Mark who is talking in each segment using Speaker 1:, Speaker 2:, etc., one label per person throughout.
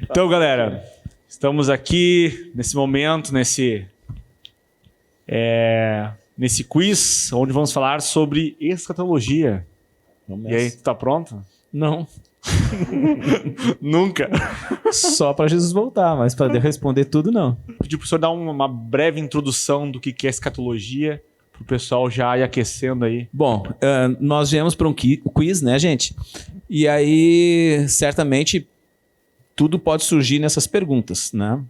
Speaker 1: Então, galera, estamos aqui nesse momento, nesse quiz, onde vamos falar sobre escatologia. E aí, tu tá pronto?
Speaker 2: Não.
Speaker 1: Nunca.
Speaker 2: Só para Jesus voltar, mas para responder tudo, não.
Speaker 1: Pedi pro senhor dar uma breve introdução do que é escatologia, pro pessoal já ir aquecendo aí.
Speaker 2: Bom, nós viemos para um quiz, né, gente? E aí, certamente, tudo pode surgir nessas perguntas, né?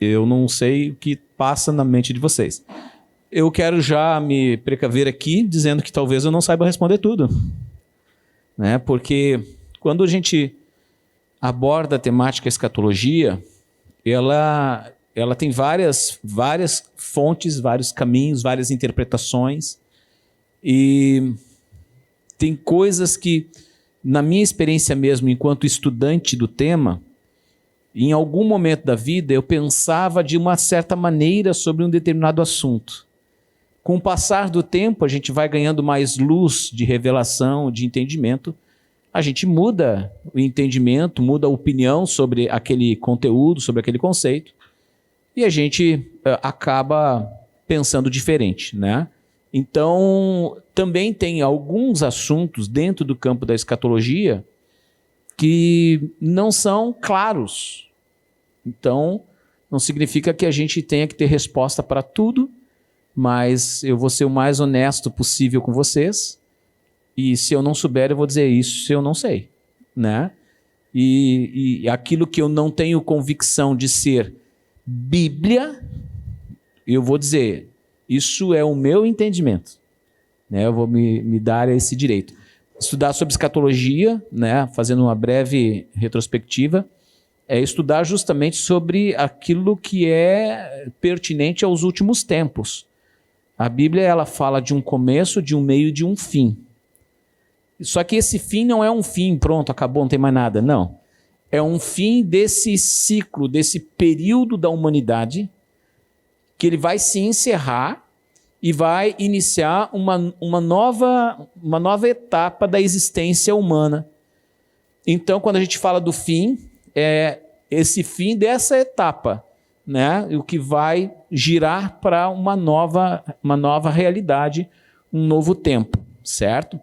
Speaker 2: Eu não sei o que passa na mente de vocês. Eu quero já me precaver aqui, dizendo que talvez eu não saiba responder tudo, né? Porque quando a gente aborda a temática escatologia, ela tem várias fontes, vários caminhos, várias interpretações, e tem coisas que, na minha experiência mesmo, enquanto estudante do tema, em algum momento da vida eu pensava de uma certa maneira sobre um determinado assunto. Com o passar do tempo, a gente vai ganhando mais luz de revelação, de entendimento. A gente muda o entendimento, muda a opinião sobre aquele conteúdo, sobre aquele conceito, e a gente acaba pensando diferente, né? Então, também tem alguns assuntos dentro do campo da escatologia que não são claros. Então, não significa que a gente tenha que ter resposta para tudo, mas eu vou ser o mais honesto possível com vocês. E se eu não souber, eu vou dizer isso, eu não sei, né? E aquilo que eu não tenho convicção de ser Bíblia, eu vou dizer, isso é o meu entendimento, né? Eu vou me dar esse direito. Estudar sobre escatologia, né? Fazendo uma breve retrospectiva, é estudar justamente sobre aquilo que é pertinente aos últimos tempos. A Bíblia, ela fala de um começo, de um meio e de um fim. Só que esse fim não é um fim, pronto, acabou, não tem mais nada. Não. É um fim desse ciclo, desse período da humanidade, que ele vai se encerrar e vai iniciar uma nova etapa da existência humana. Então, quando a gente fala do fim, é esse fim dessa etapa, né? O que vai girar para uma nova realidade, um novo tempo, certo?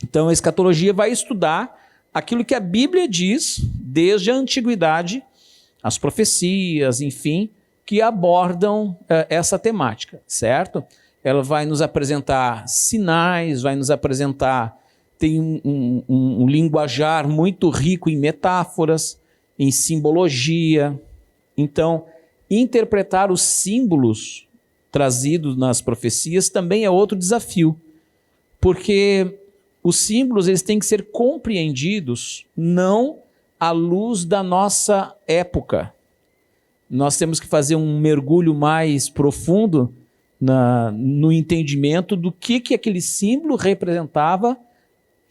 Speaker 2: Então, a escatologia vai estudar aquilo que a Bíblia diz desde a antiguidade, as profecias, enfim, que abordam essa temática, certo? Ela vai nos apresentar sinais, vai nos apresentar, tem um linguajar muito rico em metáforas, em simbologia. Então, interpretar os símbolos trazidos nas profecias também é outro desafio, porque os símbolos eles têm que ser compreendidos não à luz da nossa época. Nós temos que fazer um mergulho mais profundo no entendimento do que aquele símbolo representava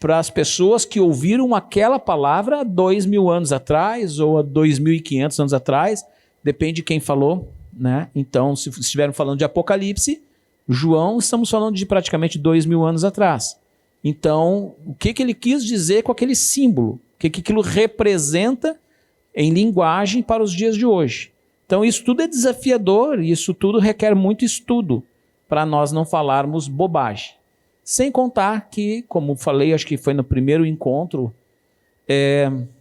Speaker 2: para as pessoas que ouviram aquela palavra há 2.000 anos atrás ou há 2.500 anos atrás, depende de quem falou, né? Então, se estivermos falando de Apocalipse, João, estamos falando de praticamente 2.000 anos atrás. Então, o que ele quis dizer com aquele símbolo? O que aquilo representa em linguagem para os dias de hoje? Então, isso tudo é desafiador e isso tudo requer muito estudo para nós não falarmos bobagem. Sem contar que, como falei, acho que foi no primeiro encontro,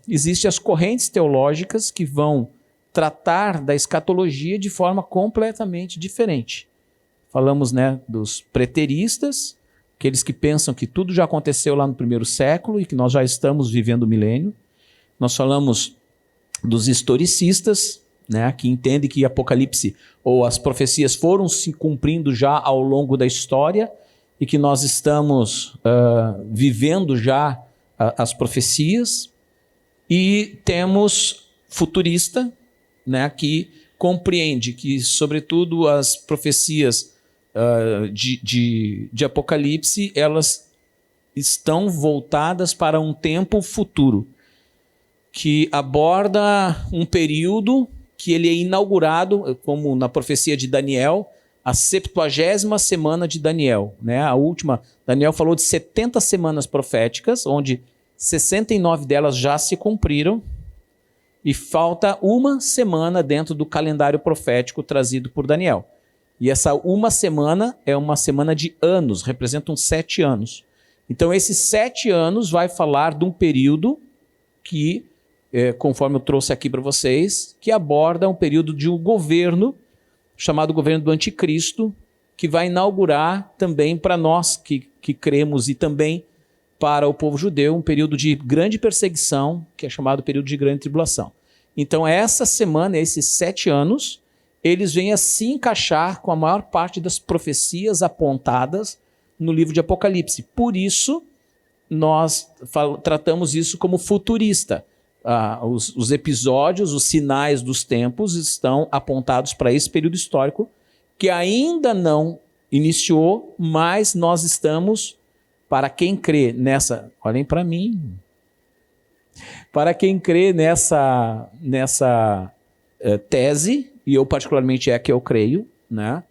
Speaker 2: existem as correntes teológicas que vão tratar da escatologia de forma completamente diferente. Falamos, né, dos preteristas, aqueles que pensam que tudo já aconteceu lá no primeiro século e que nós já estamos vivendo o milênio. Nós falamos dos historicistas, né, que entendem que Apocalipse ou as profecias foram se cumprindo já ao longo da história e que nós estamos vivendo já as profecias. E temos futurista, né, que compreende que, sobretudo, as profecias de Apocalipse, elas estão voltadas para um tempo futuro, que aborda um período que ele é inaugurado, como na profecia de Daniel, a 70ª semana de Daniel, né? A última, Daniel falou de 70 semanas proféticas, onde 69 delas já se cumpriram, e falta uma semana dentro do calendário profético trazido por Daniel. E essa uma semana é uma semana de anos, representam 7 anos. Então, esses 7 anos vai falar de um período que, conforme eu trouxe aqui para vocês, que aborda um período de um governo, chamado governo do Anticristo, que vai inaugurar também para nós que cremos e também para o povo judeu, um período de grande perseguição, que é chamado período de grande tribulação. Então, essa semana, esses 7 anos, eles vêm a se encaixar com a maior parte das profecias apontadas no livro de Apocalipse. Por isso, nós tratamos isso como futurista. Os episódios, os sinais dos tempos estão apontados para esse período histórico, que ainda não iniciou, mas nós estamos... Para quem crê nessa... Olhem para mim. Para quem crê nessa tese, e eu particularmente é a que eu creio, né?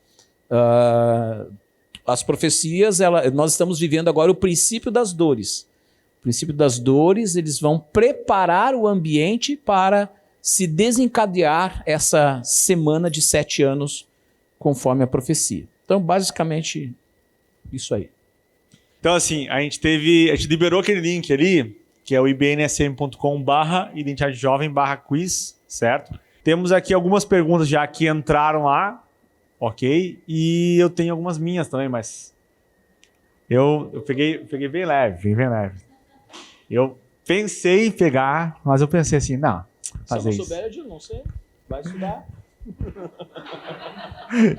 Speaker 2: As profecias, nós estamos vivendo agora o princípio das dores. O princípio das dores, eles vão preparar o ambiente para se desencadear essa semana de 7 anos, conforme a profecia. Então, basicamente, isso aí.
Speaker 1: Então, assim, a gente liberou aquele link ali, que é o ibnsm.com/identidadejovem/quiz, certo? Temos aqui algumas perguntas já que entraram lá, ok? E eu tenho algumas minhas também, mas eu peguei bem leve, Eu pensei em pegar, mas eu pensei assim, não, fazer isso.
Speaker 2: Se eu não souber, eu não sei, vai estudar.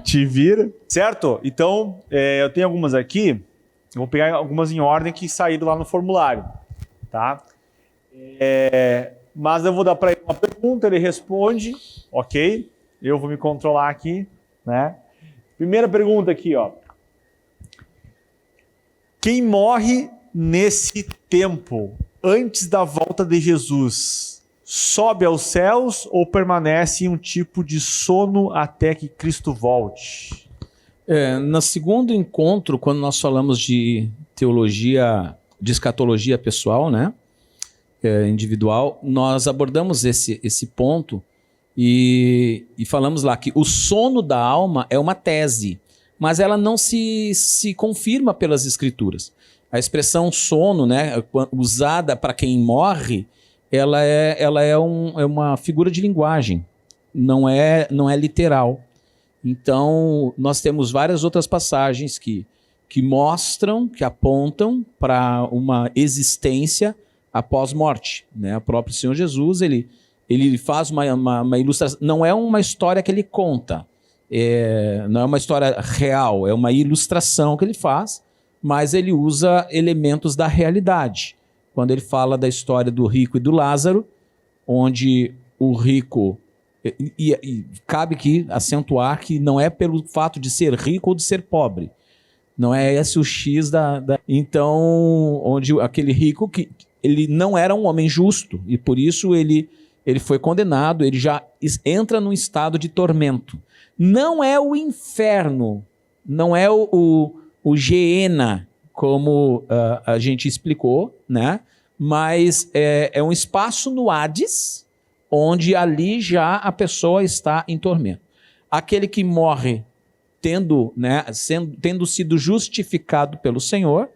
Speaker 1: Te vira. Certo? Então, eu tenho algumas aqui. Eu vou pegar algumas em ordem que saíram lá no formulário, tá? Mas eu vou dar para ele uma pergunta, ele responde, ok? Eu vou me controlar aqui, né? Primeira pergunta aqui, ó. Quem morre nesse tempo, antes da volta de Jesus, sobe aos céus ou permanece em um tipo de sono até que Cristo volte?
Speaker 2: No segundo encontro, quando nós falamos de teologia, de escatologia pessoal, né, individual, nós abordamos esse ponto e falamos lá que o sono da alma é uma tese, mas ela não se confirma pelas escrituras. A expressão sono, né, usada para quem morre, ela é uma figura de linguagem, não é literal. Então, nós temos várias outras passagens que mostram, que apontam para uma existência após morte, né? O próprio Senhor Jesus, ele faz uma ilustração, não é uma história que ele conta, não é uma história real, é uma ilustração que ele faz, mas ele usa elementos da realidade. Quando ele fala da história do rico e do Lázaro, onde o rico... E cabe aqui acentuar que não é pelo fato de ser rico ou de ser pobre. Não é esse o X Então, onde aquele rico, que ele não era um homem justo, e por isso ele foi condenado, ele já entra num estado de tormento. Não é o inferno, não é o Geena, como a gente explicou, né? Mas é um espaço no Hades, onde ali já a pessoa está em tormento. Aquele que morre tendo sido justificado pelo Senhor,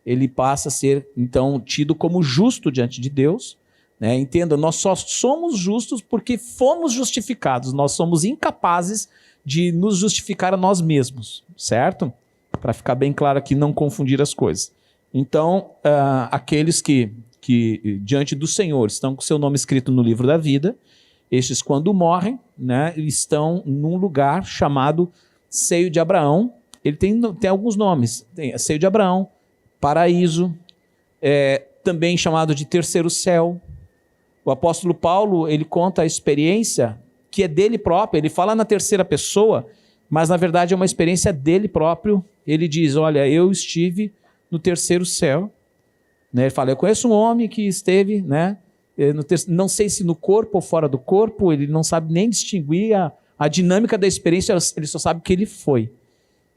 Speaker 2: ele passa a ser, então, tido como justo diante de Deus. Né? Entenda, nós só somos justos porque fomos justificados. Nós somos incapazes de nos justificar a nós mesmos, certo? Para ficar bem claro aqui, não confundir as coisas. Então, aqueles que diante do Senhor estão com seu nome escrito no livro da vida, estes quando morrem, né, estão num lugar chamado Seio de Abraão. Ele tem alguns nomes, tem Seio de Abraão, Paraíso, também chamado de Terceiro Céu. O apóstolo Paulo, ele conta a experiência que é dele próprio, ele fala na terceira pessoa, mas na verdade é uma experiência dele próprio. Ele diz, olha, eu estive no terceiro céu. Ele fala, eu conheço um homem que esteve, né, não sei se no corpo ou fora do corpo, ele não sabe nem distinguir a dinâmica da experiência, ele só sabe que ele foi.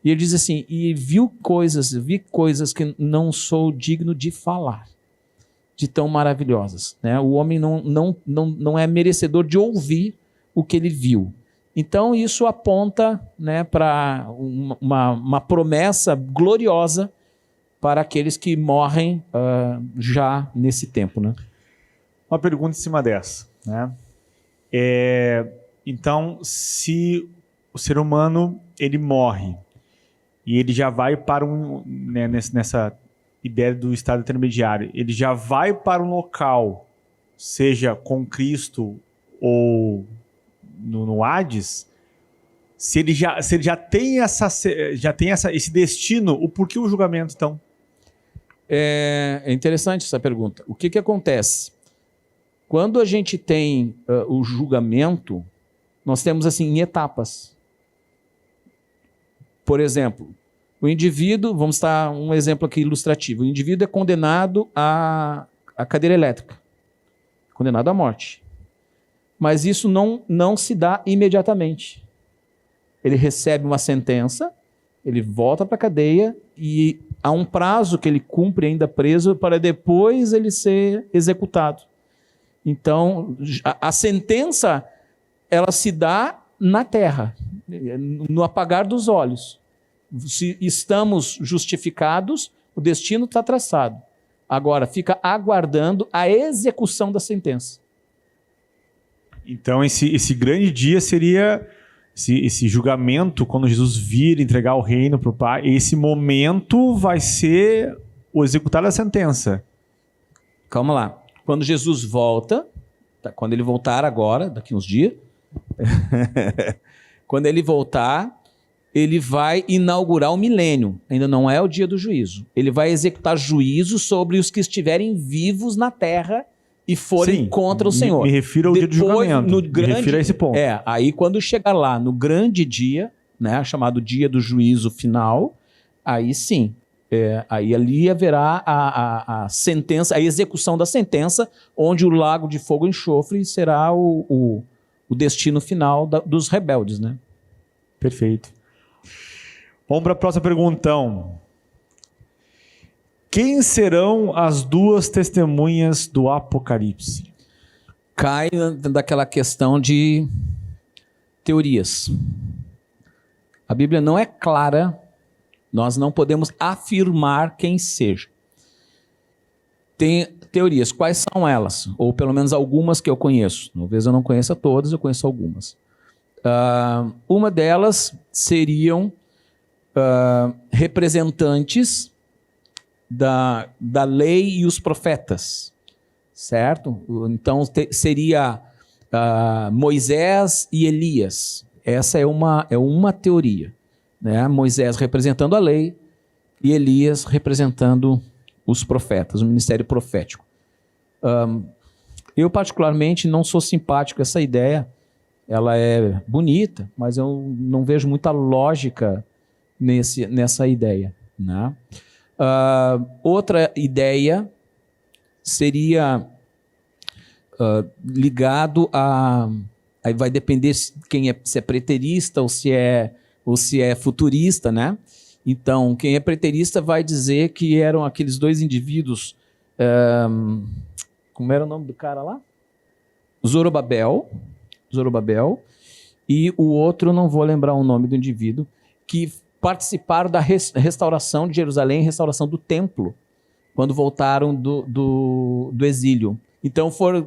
Speaker 2: E ele diz assim, e vi coisas que não sou digno de falar, de tão maravilhosas. Né? O homem não é merecedor de ouvir o que ele viu. Então isso aponta, né, para uma promessa gloriosa para aqueles que morrem já nesse tempo. Né?
Speaker 1: Uma pergunta em cima dessa. Né? Então, se o ser humano ele morre e ele já vai para né, nessa ideia do estado intermediário, ele já vai para um local, seja com Cristo ou no Hades, se ele já tem esse destino, o porquê o julgamento, então?
Speaker 2: É interessante essa pergunta. O que acontece? Quando a gente tem o julgamento, nós temos assim em etapas. Por exemplo, o indivíduo, vamos dar um exemplo aqui ilustrativo, o indivíduo é condenado à cadeira elétrica, condenado à morte. Mas isso não se dá imediatamente. Ele recebe uma sentença, ele volta para a cadeia e há um prazo que ele cumpre ainda preso para depois ele ser executado. Então, a sentença, ela se dá na terra, no apagar dos olhos. Se estamos justificados, o destino está traçado. Agora, fica aguardando a execução da sentença.
Speaker 1: Então, esse grande dia seria esse julgamento, quando Jesus vir entregar o reino para o Pai. Esse momento vai ser o executar da sentença.
Speaker 2: Calma lá. Quando Jesus volta, quando ele voltar agora, daqui uns dias, quando ele voltar, ele vai inaugurar o milênio. Ainda não é o dia do juízo. Ele vai executar juízo sobre os que estiverem vivos na terra e forem contra o Senhor.
Speaker 1: Me refiro ao dia do julgamento. Me refiro a esse ponto.
Speaker 2: Aí quando chegar lá no grande dia, né, chamado dia do juízo final, aí sim, aí ali haverá a sentença, a execução da sentença, onde o lago de fogo e enxofre será o destino final dos rebeldes, né?
Speaker 1: Perfeito. Vamos para a próxima pergunta, então. Quem serão as duas testemunhas do Apocalipse?
Speaker 2: Cai daquela questão de teorias. A Bíblia não é clara, nós não podemos afirmar quem seja. Tem teorias, quais são elas? Ou pelo menos algumas que eu conheço. Talvez eu não conheça todas, eu conheço algumas. Uma delas seriam representantes da lei e os profetas, certo? Então seria Moisés e Elias. Essa é uma teoria, né? Moisés representando a lei e Elias representando os profetas, o ministério profético. Eu particularmente não sou simpático a essa ideia. Ela é bonita, mas eu não vejo muita lógica nessa ideia, né? Outra ideia seria ligado a... Aí vai depender se é preterista ou se é futurista, né? Então, quem é preterista vai dizer que eram aqueles dois indivíduos... como era o nome do cara lá? Zorobabel, e o outro, não vou lembrar o nome do indivíduo, que participaram da restauração de Jerusalém, restauração do templo, quando voltaram do exílio. Então foram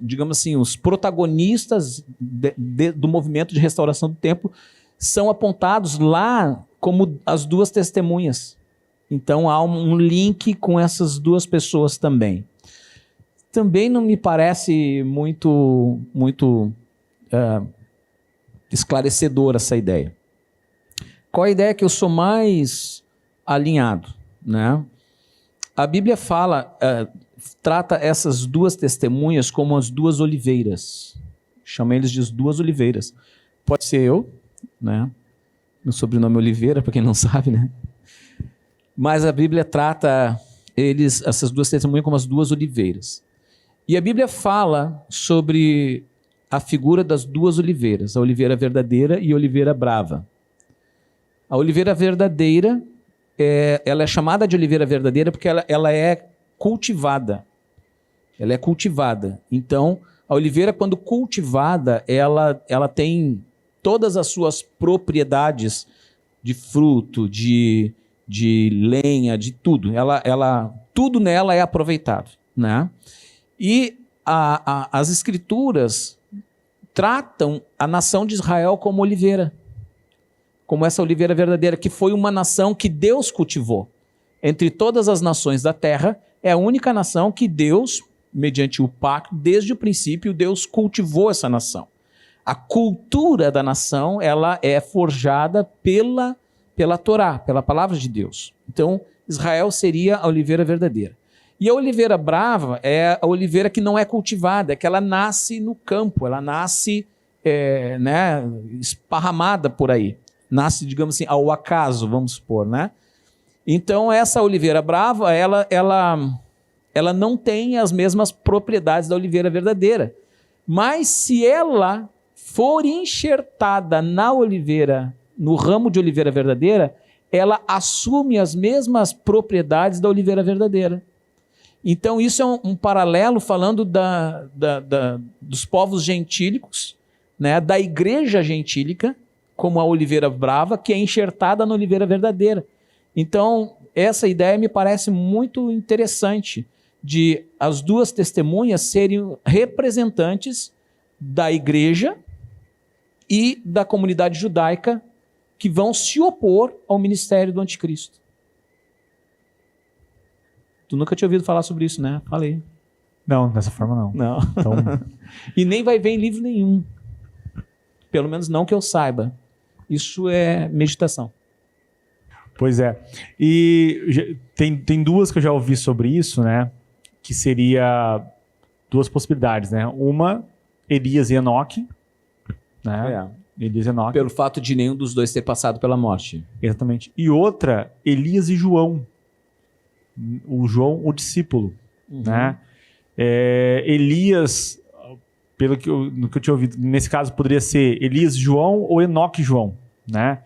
Speaker 2: digamos assim, os protagonistas do movimento de restauração do templo são apontados lá como as duas testemunhas. Então há um link com essas duas pessoas também. Também não me parece muito esclarecedora essa ideia. Qual a ideia que eu sou mais alinhado, né? A Bíblia trata essas duas testemunhas como as duas oliveiras. Chama eles de as duas oliveiras. Pode ser eu, né? Meu sobrenome é Oliveira, para quem não sabe, né? Mas a Bíblia trata essas duas testemunhas como as duas oliveiras. E a Bíblia fala sobre a figura das duas oliveiras, a oliveira verdadeira e a oliveira brava. A oliveira verdadeira, ela é chamada de oliveira verdadeira porque ela é cultivada. Ela é cultivada. Então, a oliveira, quando cultivada, ela tem todas as suas propriedades de fruto, de lenha, de tudo. Tudo nela é aproveitado, né? E as escrituras tratam a nação de Israel como oliveira, como essa oliveira verdadeira, que foi uma nação que Deus cultivou. Entre todas as nações da terra, é a única nação que Deus, mediante o pacto, desde o princípio, Deus cultivou essa nação. A cultura da nação, ela é forjada pela Torá, pela palavra de Deus. Então, Israel seria a oliveira verdadeira. E a oliveira brava é a oliveira que não é cultivada, é que ela nasce no campo, ela nasce esparramada por aí. Nasce, digamos assim, ao acaso, vamos supor, né? Então, essa oliveira brava, ela não tem as mesmas propriedades da oliveira verdadeira. Mas se ela for enxertada na oliveira, no ramo de oliveira verdadeira, ela assume as mesmas propriedades da oliveira verdadeira. Então, isso é um paralelo falando dos povos gentílicos, né, da igreja gentílica, como a oliveira brava, que é enxertada na oliveira verdadeira. Então, essa ideia me parece muito interessante, de as duas testemunhas serem representantes da igreja e da comunidade judaica que vão se opor ao ministério do anticristo. Tu nunca tinha ouvido falar sobre isso, né? Falei.
Speaker 1: Não, dessa forma não.
Speaker 2: Não.
Speaker 1: Então,
Speaker 2: E nem vai ver em livro nenhum. Pelo menos não que eu saiba. Isso é meditação.
Speaker 1: pois é. E tem duas que eu já ouvi sobre isso, né? Que seria duas possibilidades, né? Uma, Elias e Enoque, né? Elias e Enoque.
Speaker 2: Pelo fato de nenhum dos dois ter passado pela morte.
Speaker 1: Exatamente. E outra, Elias e João. O João, o discípulo, né? Elias, no que eu tinha ouvido, nesse caso poderia ser Elias e João ou Enoque e João, né?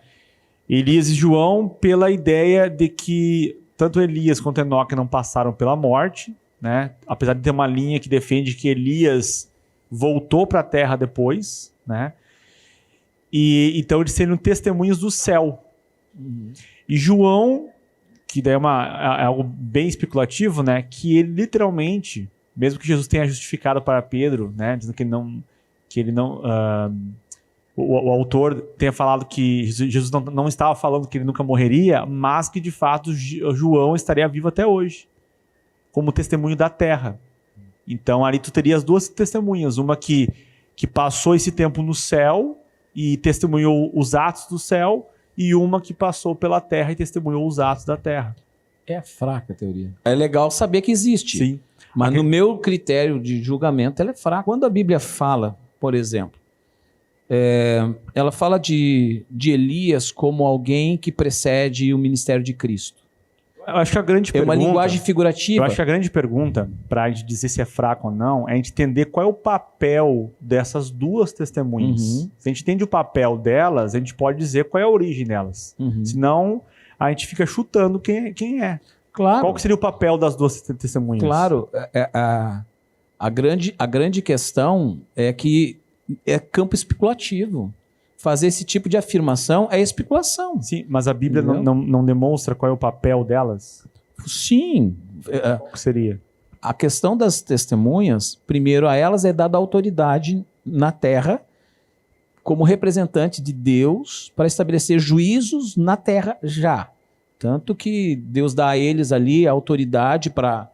Speaker 1: Elias e João pela ideia de que tanto Elias quanto Enoque não passaram pela morte, né? Apesar de ter uma linha que defende que Elias voltou para a terra depois, né? E então eles seriam testemunhos do céu. E João, que daí é algo bem especulativo, né? Que ele literalmente, mesmo que Jesus tenha justificado para Pedro, né? Dizendo que ele não o autor tenha falado que Jesus não estava falando que ele nunca morreria, mas que de fato João estaria vivo até hoje, como testemunho da terra. Então ali tu teria as duas testemunhas, uma que passou esse tempo no céu e testemunhou os atos do céu, e uma que passou pela terra e testemunhou os atos da terra.
Speaker 2: É fraca a teoria. É legal saber que existe.
Speaker 1: Sim.
Speaker 2: Mas no meu critério de julgamento, ela é fraca. Quando a Bíblia fala, por exemplo, ela fala de Elias como alguém que precede o ministério de Cristo.
Speaker 1: Eu acho que a grande pergunta...
Speaker 2: É uma linguagem figurativa.
Speaker 1: Eu acho que a grande pergunta, para a gente dizer se é fraco ou não, é a gente entender qual é o papel dessas duas testemunhas. Se a gente entende o papel delas, a gente pode dizer qual é a origem delas. Senão, a gente fica chutando quem é.
Speaker 2: Claro.
Speaker 1: Qual que seria o papel das duas testemunhas?
Speaker 2: Claro. A grande questão é que é campo especulativo. Fazer esse tipo de afirmação é especulação.
Speaker 1: Sim, mas a Bíblia não demonstra qual é o papel delas?
Speaker 2: Sim.
Speaker 1: Qual que seria?
Speaker 2: A questão das testemunhas, primeiro a elas é dada autoridade na terra como representante de Deus para estabelecer juízos na terra já. Tanto que Deus dá a eles ali a autoridade para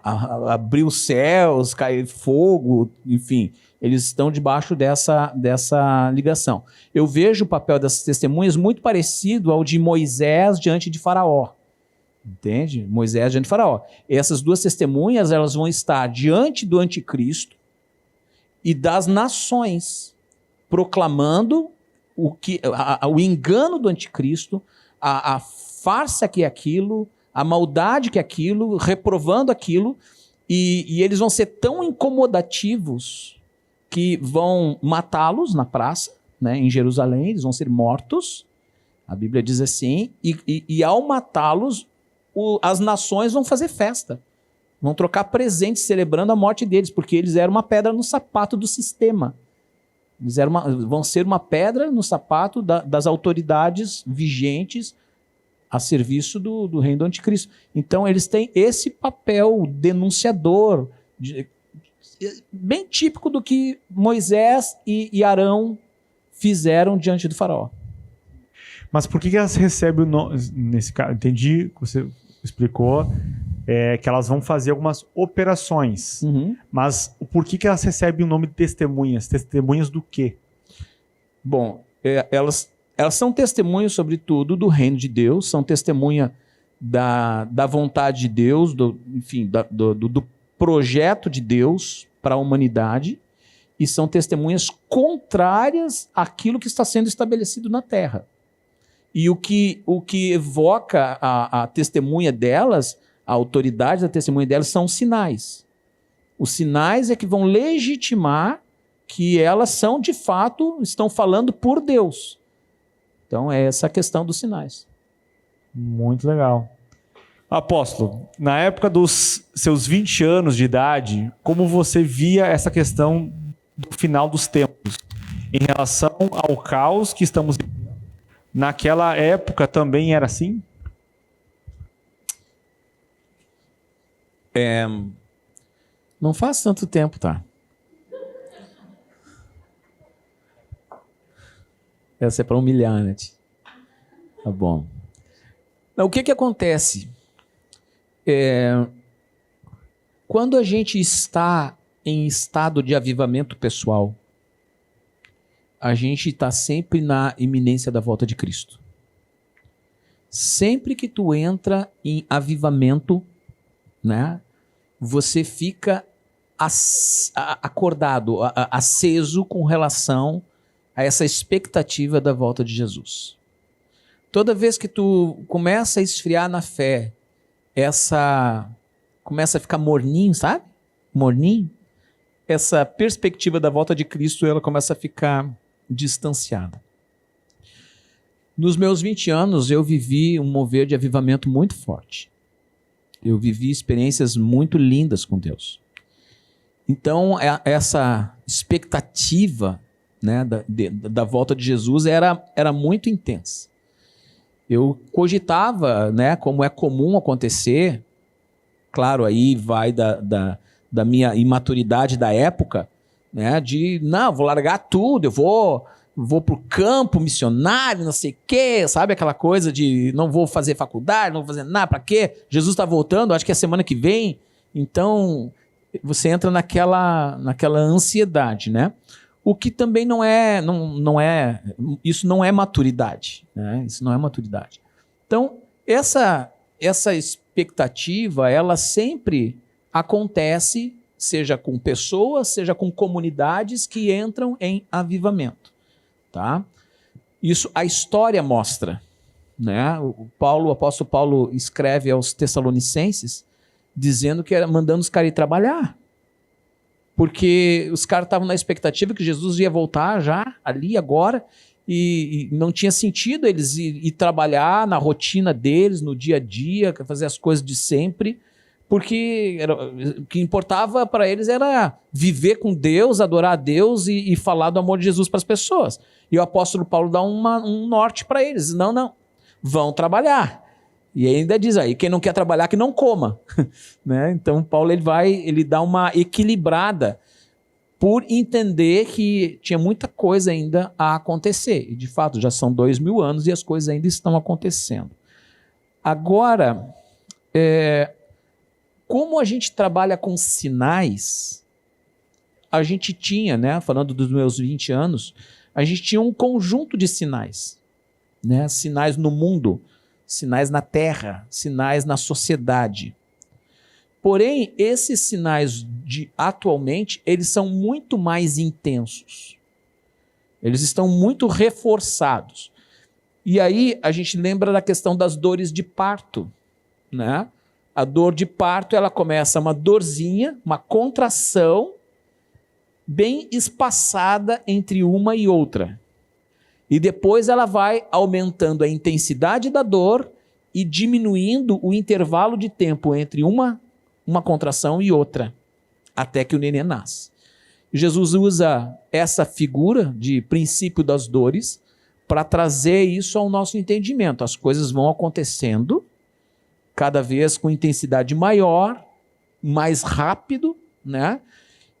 Speaker 2: abrir os céus, cair fogo, enfim... Eles estão debaixo dessa ligação. Eu vejo o papel dessas testemunhas muito parecido ao de Moisés diante de Faraó. Entende? Moisés diante de Faraó. Essas duas testemunhas, elas vão estar diante do anticristo e das nações, proclamando o engano do anticristo, a farsa que é aquilo, a maldade que é aquilo, reprovando aquilo, e eles vão ser tão incomodativos que vão matá-los na praça, né, em Jerusalém, eles vão ser mortos. A Bíblia diz assim, e ao matá-los, as nações vão fazer festa. Vão trocar presentes celebrando a morte deles, porque eles eram uma pedra no sapato do sistema. Eles vão ser uma pedra no sapato das autoridades vigentes a serviço do reino do anticristo. Então, eles têm esse papel denunciador, bem típico do que Moisés e Arão fizeram diante do faraó.
Speaker 1: Mas por que elas recebem o nome? Nesse caso, entendi que você explicou que elas vão fazer algumas operações.
Speaker 2: Uhum.
Speaker 1: Mas por que elas recebem o nome de testemunhas? Testemunhas do quê?
Speaker 2: Bom, elas são testemunhas, sobretudo, do reino de Deus, são testemunha da vontade de Deus, do projeto de Deus para a humanidade, e são testemunhas contrárias àquilo que está sendo estabelecido na Terra. E o que evoca a testemunha delas, a autoridade da testemunha delas, são sinais. Os sinais é que vão legitimar que elas são, de fato, estão falando por Deus. Então, é essa a questão dos sinais.
Speaker 1: Muito legal. Apóstolo, na época dos seus 20 anos de idade, como você via essa questão do final dos tempos em relação ao caos que estamos vivendo? Naquela época também era assim?
Speaker 2: Não faz tanto tempo, tá? Essa é para humilhar, né? Tá bom. Então, o que acontece? Quando a gente está em estado de avivamento pessoal, a gente está sempre na iminência da volta de Cristo. Sempre que tu entra em avivamento, né, você fica acordado, aceso com relação a essa expectativa da volta de Jesus. Toda vez que tu começa a esfriar na fé, começa a ficar morninho, sabe? Morninho. Essa perspectiva da volta de Cristo, ela começa a ficar distanciada. Nos meus 20 anos, eu vivi um mover de avivamento muito forte. Eu vivi experiências muito lindas com Deus. Então, essa expectativa, né, da volta de Jesus era muito intensa. Eu cogitava, né, como é comum acontecer, claro, aí vai da minha imaturidade da época, né, vou largar tudo, eu vou pro campo missionário, não sei o quê, sabe aquela coisa de não vou fazer faculdade, não vou fazer nada, pra quê? Jesus está voltando, acho que é semana que vem, então você entra naquela ansiedade, né? O que também isso não é maturidade, né? Isso não é maturidade. Então, essa expectativa, ela sempre acontece, seja com pessoas, seja com comunidades que entram em avivamento, tá? Isso a história mostra, né? O apóstolo Paulo escreve aos Tessalonicenses dizendo que era mandando os caras ir trabalhar, porque os caras estavam na expectativa que Jesus ia voltar já, ali, agora, e não tinha sentido eles ir trabalhar na rotina deles, no dia a dia, fazer as coisas de sempre, porque o que importava para eles era viver com Deus, adorar a Deus e falar do amor de Jesus para as pessoas. E o apóstolo Paulo dá um norte para eles. Não, vão trabalhar. E ainda diz aí, quem não quer trabalhar, que não coma. Né? Então, Paulo ele dá uma equilibrada por entender que tinha muita coisa ainda a acontecer. E, de fato, já são 2000 anos e as coisas ainda estão acontecendo. Agora, como a gente trabalha com sinais, a gente tinha, né, falando dos meus 20 anos, a gente tinha um conjunto de sinais. Né? Sinais no mundo, sinais na terra, sinais na sociedade. Porém, esses sinais atualmente, eles são muito mais intensos. Eles estão muito reforçados. E aí a gente lembra da questão das dores de parto, né? A dor de parto, ela começa uma dorzinha, uma contração bem espaçada entre uma e outra. E depois ela vai aumentando a intensidade da dor e diminuindo o intervalo de tempo entre uma contração e outra, até que o neném nasce. Jesus usa essa figura de princípio das dores para trazer isso ao nosso entendimento. As coisas vão acontecendo cada vez com intensidade maior, mais rápido, né?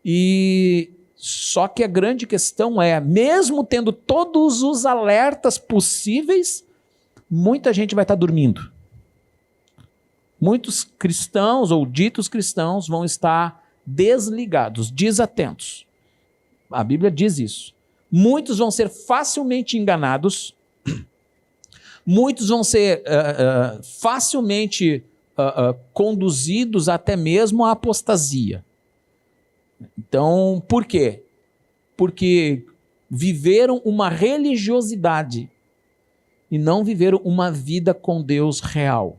Speaker 2: E só que a grande questão é, mesmo tendo todos os alertas possíveis, muita gente vai estar dormindo. Muitos cristãos ou ditos cristãos vão estar desligados, desatentos. A Bíblia diz isso. Muitos vão ser facilmente enganados, muitos vão ser facilmente conduzidos até mesmo à apostasia. Então, por quê? Porque viveram uma religiosidade e não viveram uma vida com Deus real.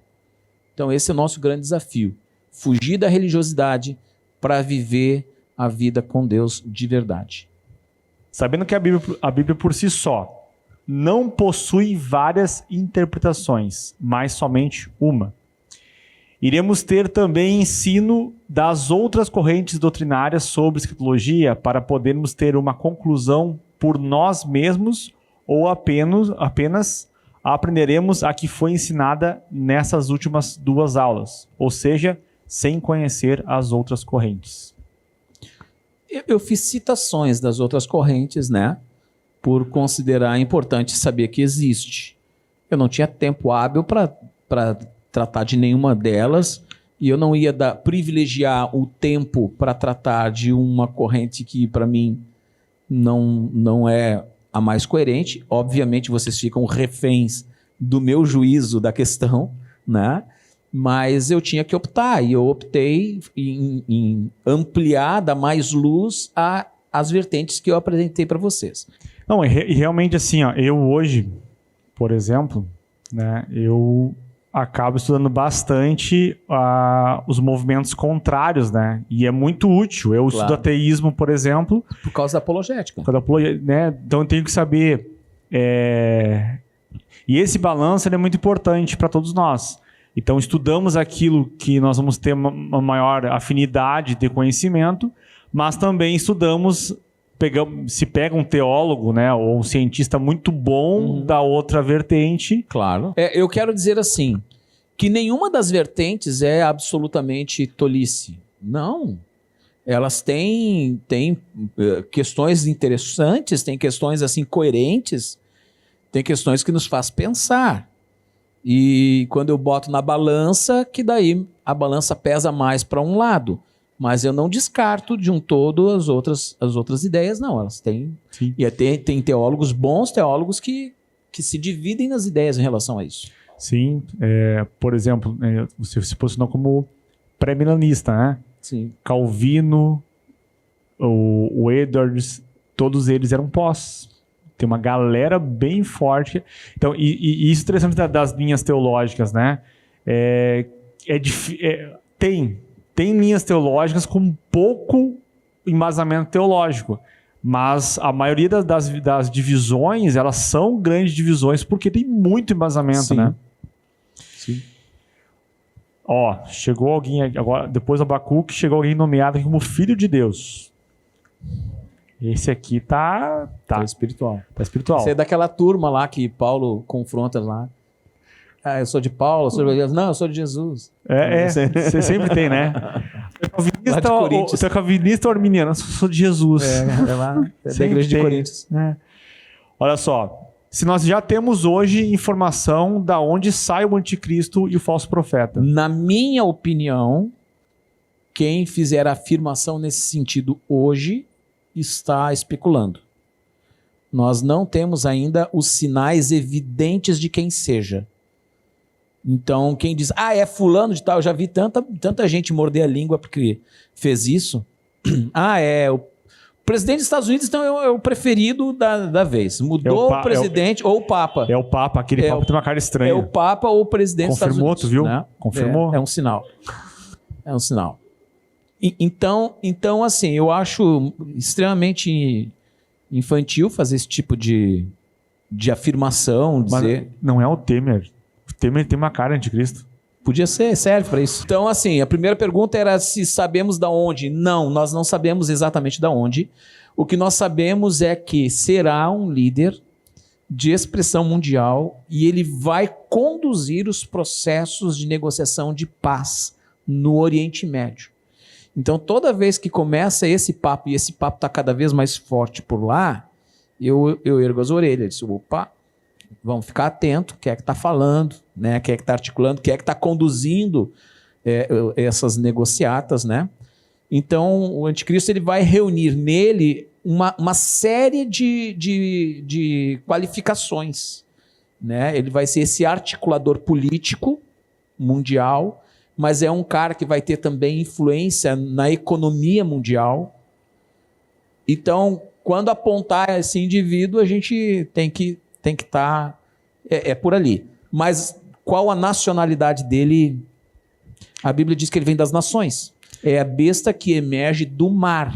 Speaker 2: Então, esse é o nosso grande desafio. Fugir da religiosidade para viver a vida com Deus de verdade.
Speaker 1: Sabendo que a Bíblia por si só não possui várias interpretações, mas somente uma. Iremos ter também ensino das outras correntes doutrinárias sobre escatologia para podermos ter uma conclusão por nós mesmos ou apenas aprenderemos a que foi ensinada nessas últimas 2 aulas, ou seja, sem conhecer as outras correntes.
Speaker 2: Eu fiz citações das outras correntes, né? Por considerar importante saber que existe. Eu não tinha tempo hábil para tratar de nenhuma delas e eu não ia privilegiar o tempo para tratar de uma corrente que, para mim, não é a mais coerente. Obviamente, vocês ficam reféns do meu juízo da questão, né? Mas eu tinha que optar, e eu optei em ampliar, dar mais luz às vertentes que eu apresentei para vocês.
Speaker 1: Não, e realmente assim, ó, eu hoje, por exemplo, né, eu acabo estudando bastante os movimentos contrários, né? E é muito útil. Eu estudo ateísmo, por exemplo.
Speaker 2: Por causa da apologética.
Speaker 1: Né? Então eu tenho que saber. E esse balanço é muito importante para todos nós. Então estudamos aquilo que nós vamos ter uma maior afinidade de conhecimento, mas também estudamos, se pega um teólogo, né, ou um cientista muito bom da outra vertente.
Speaker 2: Claro. Eu quero dizer assim, que nenhuma das vertentes é absolutamente tolice. Não. Elas têm questões interessantes, têm questões assim coerentes, tem questões que nos faz pensar. E quando eu boto na balança, que daí a balança pesa mais para um lado. Mas eu não descarto de um todo as outras ideias, não. Elas têm. Sim. E tem teólogos, bons teólogos, que se dividem nas ideias em relação a isso.
Speaker 1: Sim. Por exemplo, você se posicionou como pré-milanista, né?
Speaker 2: Sim.
Speaker 1: Calvino, o Edwards, todos eles eram pós. Tem uma galera bem forte. Então, e isso é interessante das linhas teológicas, né? Tem linhas teológicas com pouco embasamento teológico, mas a maioria das divisões, elas são grandes divisões porque tem muito embasamento, sim, né? Sim. Ó, chegou alguém agora, depois do Abacuque, chegou alguém nomeado aqui como filho de Deus. Esse aqui tá espiritual. Tá espiritual.
Speaker 2: Você é daquela turma lá que Paulo confronta lá. Ah, eu sou de Paulo, eu sou de Jesus. Não, eu sou de Jesus.
Speaker 1: Você sempre tem, né? Você é calvinista ou arminiano? Eu sou de Jesus.
Speaker 2: É lá, da igreja de Coríntios.
Speaker 1: Olha só, se nós já temos hoje informação da onde sai o anticristo e o falso profeta.
Speaker 2: Na minha opinião, quem fizer a afirmação nesse sentido hoje está especulando. Nós não temos ainda os sinais evidentes de quem seja. Então, quem diz, é fulano de tal, eu já vi tanta gente morder a língua porque fez isso. O presidente dos Estados Unidos, então, é o preferido da vez. Mudou o presidente ou o Papa.
Speaker 1: É o Papa, aquele Papa tem uma cara estranha.
Speaker 2: É o Papa ou o presidente dos Estados Unidos.
Speaker 1: Confirmou, tu viu?
Speaker 2: Né?
Speaker 1: Confirmou.
Speaker 2: É um sinal. É um sinal. Então, assim, eu acho extremamente infantil fazer esse tipo de de afirmação, dizer...
Speaker 1: Mas não é o Temer. O Temer tem uma cara anticristo.
Speaker 2: Podia ser, serve para isso. Então, assim, a primeira pergunta era se sabemos da onde. Não, nós não sabemos exatamente da onde. O que nós sabemos é que será um líder de expressão mundial e ele vai conduzir os processos de negociação de paz no Oriente Médio. Então, toda vez que começa esse papo, e esse papo está cada vez mais forte por lá, eu ergo as orelhas. Disse, opa, vamos ficar atento, quem é que está falando, né? Quem é que está articulando, quem é que está conduzindo essas negociatas, né? Então, o anticristo ele vai reunir nele uma série de qualificações, né? Ele vai ser esse articulador político mundial, mas é um cara que vai ter também influência na economia mundial. Então, quando apontar esse indivíduo, a gente tem que estar por ali. Mas qual a nacionalidade dele? A Bíblia diz que ele vem das nações. É a besta que emerge do mar.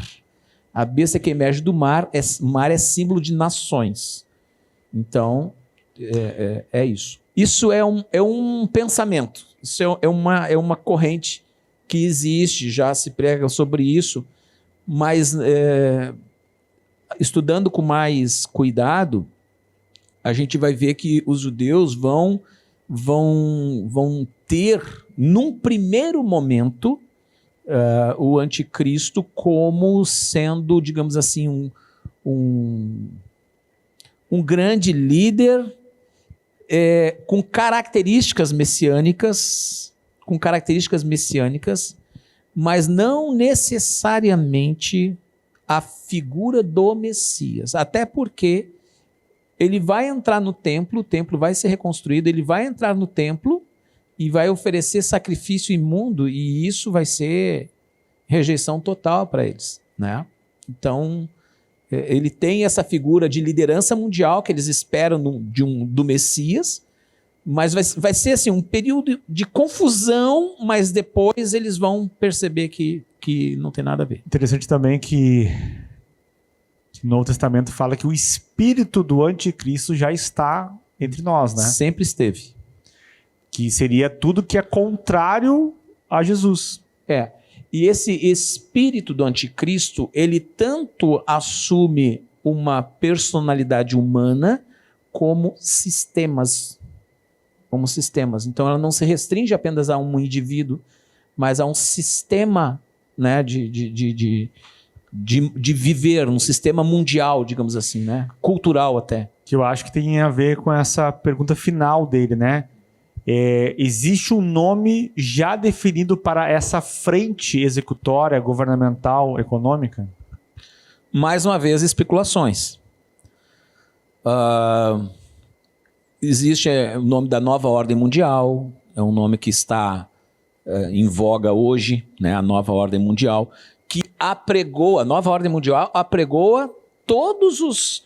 Speaker 2: A besta que emerge do mar, mar é símbolo de nações. Então, é isso. Isso é um pensamento. Isso é uma corrente que existe, já se prega sobre isso, mas estudando com mais cuidado, a gente vai ver que os judeus vão ter, num primeiro momento, o anticristo como sendo, digamos assim, um grande líder com características messiânicas, mas não necessariamente a figura do Messias. Até porque ele vai entrar no templo, o templo vai ser reconstruído, ele vai entrar no templo e vai oferecer sacrifício imundo, e isso vai ser rejeição total para eles, né? Então, ele tem essa figura de liderança mundial que eles esperam do Messias, mas vai ser assim, um período de confusão, mas depois eles vão perceber que não tem nada a ver.
Speaker 1: Interessante também que no Novo Testamento fala que o espírito do anticristo já está entre nós, né?
Speaker 2: Sempre esteve.
Speaker 1: Que seria tudo que é contrário a Jesus.
Speaker 2: E esse espírito do anticristo, ele tanto assume uma personalidade humana como sistemas. Então ela não se restringe apenas a um indivíduo, mas a um sistema, né, de viver, um sistema mundial, digamos assim, né? Cultural até.
Speaker 1: Que eu acho que tem a ver com essa pergunta final dele, né? Existe um nome já definido para essa frente executória, governamental, econômica?
Speaker 2: Mais uma vez, especulações. Existe o nome da nova ordem mundial, é um nome que está em voga hoje, né? A nova ordem mundial, que apregoa, a nova ordem mundial apregoa todos os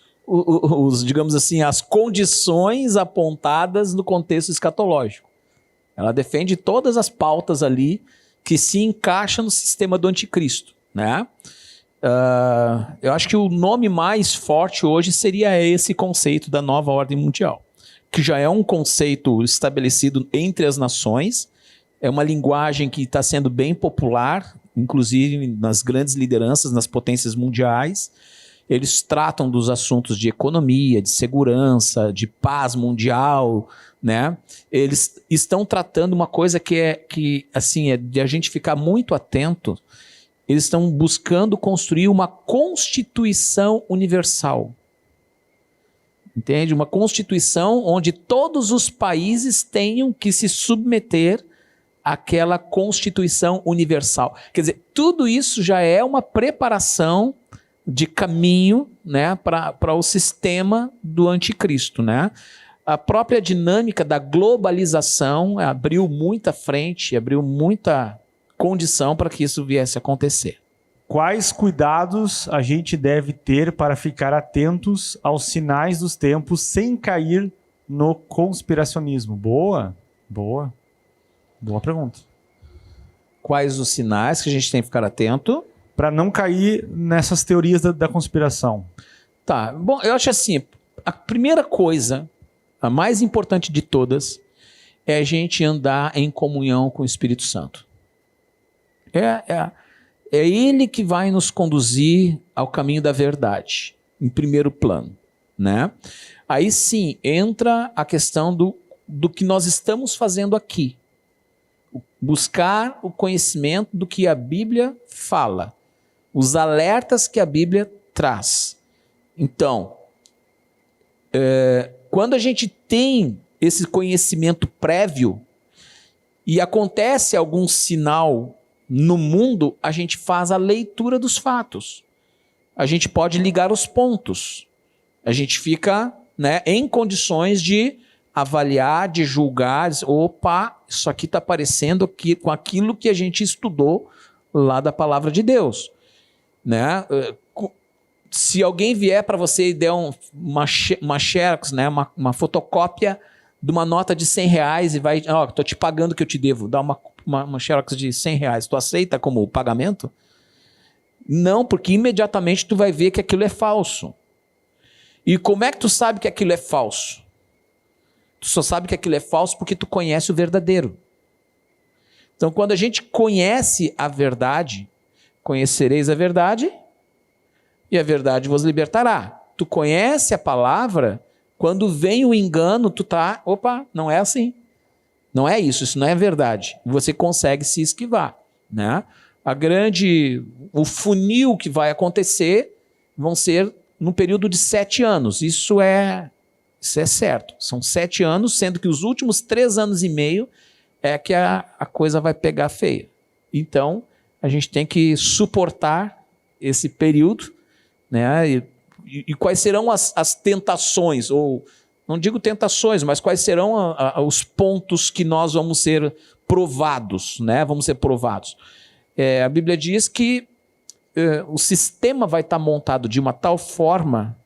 Speaker 2: digamos assim, as condições apontadas no contexto escatológico. Ela defende todas as pautas ali que se encaixam no sistema do anticristo, né? Eu acho que o nome mais forte hoje seria esse conceito da nova ordem mundial, que já é um conceito estabelecido entre as nações, é uma linguagem que está sendo bem popular, inclusive nas grandes lideranças, nas potências mundiais. Eles tratam dos assuntos de economia, de segurança, de paz mundial, né? Eles estão tratando uma coisa que assim, é de a gente ficar muito atento. Eles estão buscando construir uma Constituição universal. Entende? Uma Constituição onde todos os países tenham que se submeter àquela Constituição universal. Quer dizer, tudo isso já é uma preparação de caminho, né, para o sistema do anticristo, né? A própria dinâmica da globalização abriu muita frente, abriu muita condição para que isso viesse a acontecer.
Speaker 1: Quais cuidados a gente deve ter para ficar atentos aos sinais dos tempos sem cair no conspiracionismo? Boa pergunta.
Speaker 2: Quais os sinais que a gente tem que ficar atento?
Speaker 1: Para não cair nessas teorias da conspiração.
Speaker 2: Tá, bom, eu acho assim, a primeira coisa, a mais importante de todas, é a gente andar em comunhão com o Espírito Santo. É Ele que vai nos conduzir ao caminho da verdade, em primeiro plano, né? Aí sim, entra a questão do que nós estamos fazendo aqui. Buscar o conhecimento do que a Bíblia fala, os alertas que a Bíblia traz. Então, quando a gente tem esse conhecimento prévio e acontece algum sinal no mundo, a gente faz a leitura dos fatos. A gente pode ligar os pontos. A gente fica, né, em condições de avaliar, de julgar, opa, isso aqui está parecendo com aquilo que a gente estudou lá da palavra de Deus, né? Se alguém vier para você e der uma xerox, né, uma fotocópia de uma nota de R$100 e vai, estou te pagando o que eu te devo, dá uma xerox de R$100, tu aceita como pagamento? Não, porque imediatamente tu vai ver que aquilo é falso. E como é que tu sabe que aquilo é falso? Tu só sabe que aquilo é falso porque tu conhece o verdadeiro. Então, quando a gente conhece a verdade, conhecereis a verdade e a verdade vos libertará. Tu conhece a palavra, quando vem o engano, tu tá, opa, não é assim. Não é isso não é verdade. Você consegue se esquivar, né? O funil que vai acontecer vão ser num período de 7 anos. Isso é certo. São 7 anos, sendo que os últimos 3 anos e meio é que a coisa vai pegar feia. Então, a gente tem que suportar esse período, né? E quais serão as tentações, ou não digo tentações, mas quais serão os pontos que nós vamos ser provados, né? Vamos ser provados. A Bíblia diz que o sistema vai estar montado de uma tal forma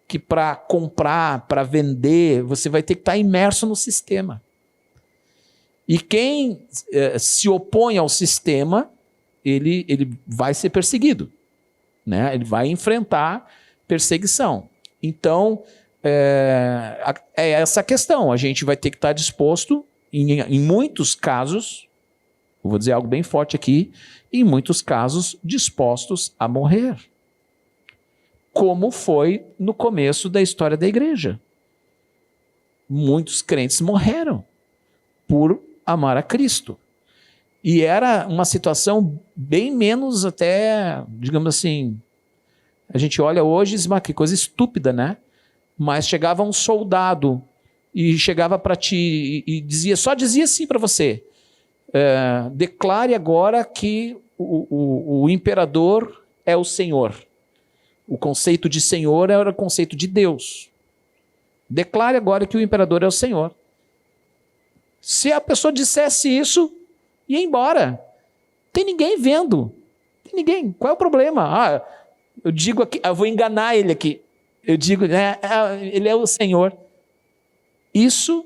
Speaker 2: que para comprar, para vender, você vai ter que estar imerso no sistema. E quem se opõe ao sistema, ele vai ser perseguido, né? Ele vai enfrentar perseguição. Então, é essa questão. A gente vai ter que estar disposto, em muitos casos, eu vou dizer algo bem forte aqui, em muitos casos, dispostos a morrer. Como foi no começo da história da igreja. Muitos crentes morreram por amar a Cristo. E era uma situação bem menos até, digamos assim, a gente olha hoje e diz, que coisa estúpida, né? Mas chegava um soldado e chegava para ti e só dizia assim para você, declare agora que o imperador é o Senhor. O conceito de Senhor era o conceito de Deus. Declare agora que o imperador é o Senhor. Se a pessoa dissesse isso, ia embora. Tem ninguém vendo. Tem ninguém. Qual é o problema? Eu digo aqui, eu vou enganar ele aqui. Eu digo, ele é o Senhor. Isso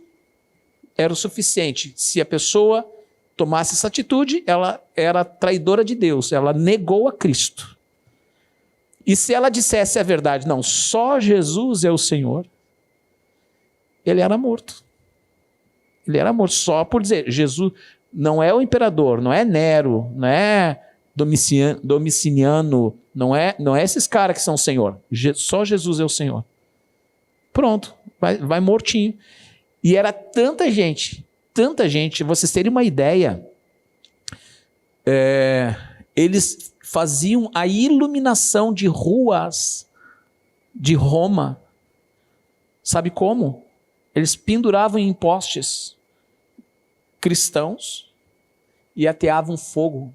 Speaker 2: era o suficiente. Se a pessoa tomasse essa atitude, ela era traidora de Deus. Ela negou a Cristo. E se ela dissesse a verdade, não, só Jesus é o Senhor, ele era morto. Ele era morto só por dizer, Jesus não é o imperador, não é Nero, não é Domiciano, não é esses caras que são o Senhor. Só Jesus é o Senhor. Pronto, vai mortinho. E era tanta gente, vocês terem uma ideia, eles faziam a iluminação de ruas de Roma. Sabe como? Eles penduravam em postes cristãos e ateavam fogo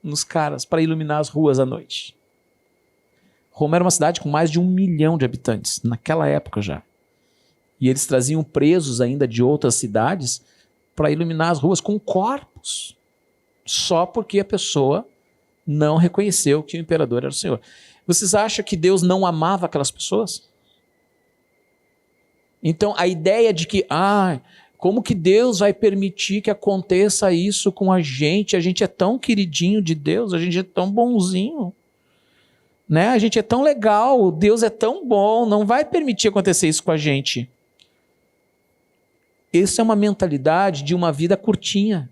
Speaker 2: nos caras para iluminar as ruas à noite. Roma era uma cidade com mais de 1 milhão de habitantes, naquela época já. E eles traziam presos ainda de outras cidades para iluminar as ruas com corpos, só porque a pessoa não reconheceu que o imperador era o Senhor. Vocês acham que Deus não amava aquelas pessoas? Então, a ideia de que, como que Deus vai permitir que aconteça isso com a gente? A gente é tão queridinho de Deus, a gente é tão bonzinho. né? A gente é tão legal, Deus é tão bom, não vai permitir acontecer isso com a gente. Isso é uma mentalidade de uma vida curtinha.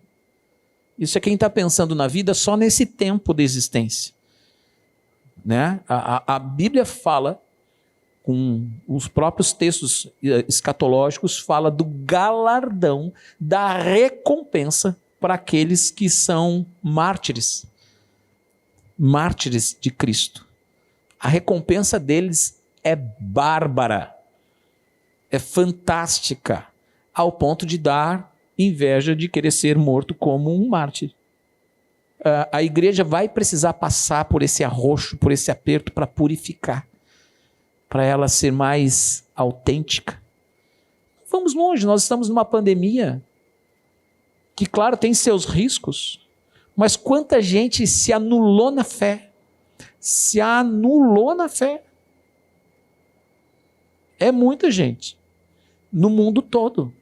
Speaker 2: Isso é quem está pensando na vida só nesse tempo de existência. Né? A Bíblia fala, com os próprios textos escatológicos, fala do galardão, da recompensa para aqueles que são mártires. Mártires de Cristo. A recompensa deles é bárbara. É fantástica. Ao ponto de dar inveja de querer ser morto como um mártir. A igreja vai precisar passar por esse arroxo, por esse aperto para purificar, para ela ser mais autêntica. Vamos longe, nós estamos numa pandemia que, claro, tem seus riscos, mas quanta gente se anulou na fé. Se anulou na fé. É muita gente. No mundo todo.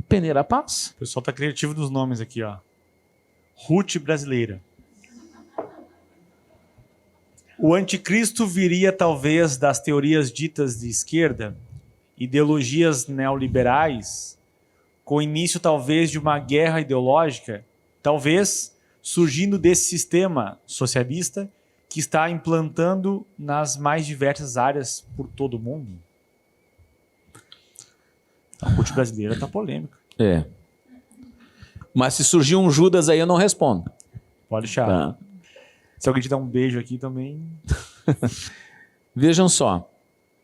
Speaker 2: Peneira Paz.
Speaker 1: O pessoal tá criativo nos nomes aqui, ó. Ruth brasileira. O anticristo viria talvez das teorias ditas de esquerda, ideologias neoliberais, com início talvez de uma guerra ideológica, talvez surgindo desse sistema socialista que está implantando nas mais diversas áreas por todo o mundo. A Ruth brasileira tá polêmica.
Speaker 2: É. Mas se surgir um Judas aí, eu não respondo.
Speaker 1: Pode deixar.
Speaker 2: Tá.
Speaker 1: Se alguém te dar um beijo aqui também...
Speaker 2: Vejam só.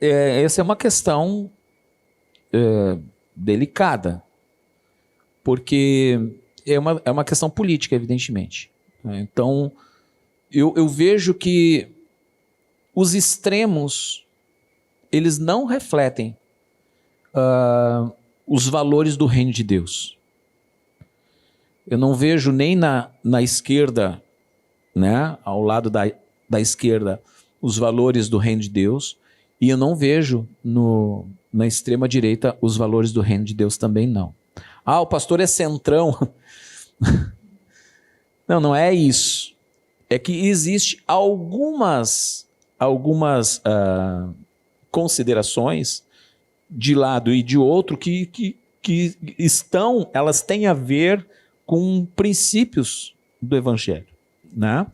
Speaker 2: Essa é uma questão delicada. Porque é uma questão política, evidentemente. Então, eu vejo que os extremos, eles não refletem os valores do reino de Deus. Eu não vejo nem na esquerda, né, ao lado da esquerda, os valores do reino de Deus, e eu não vejo na extrema direita os valores do reino de Deus também não. O pastor é centrão. Não é isso. É que existe algumas considerações de lado e de outro que elas têm a ver com princípios do evangelho, né?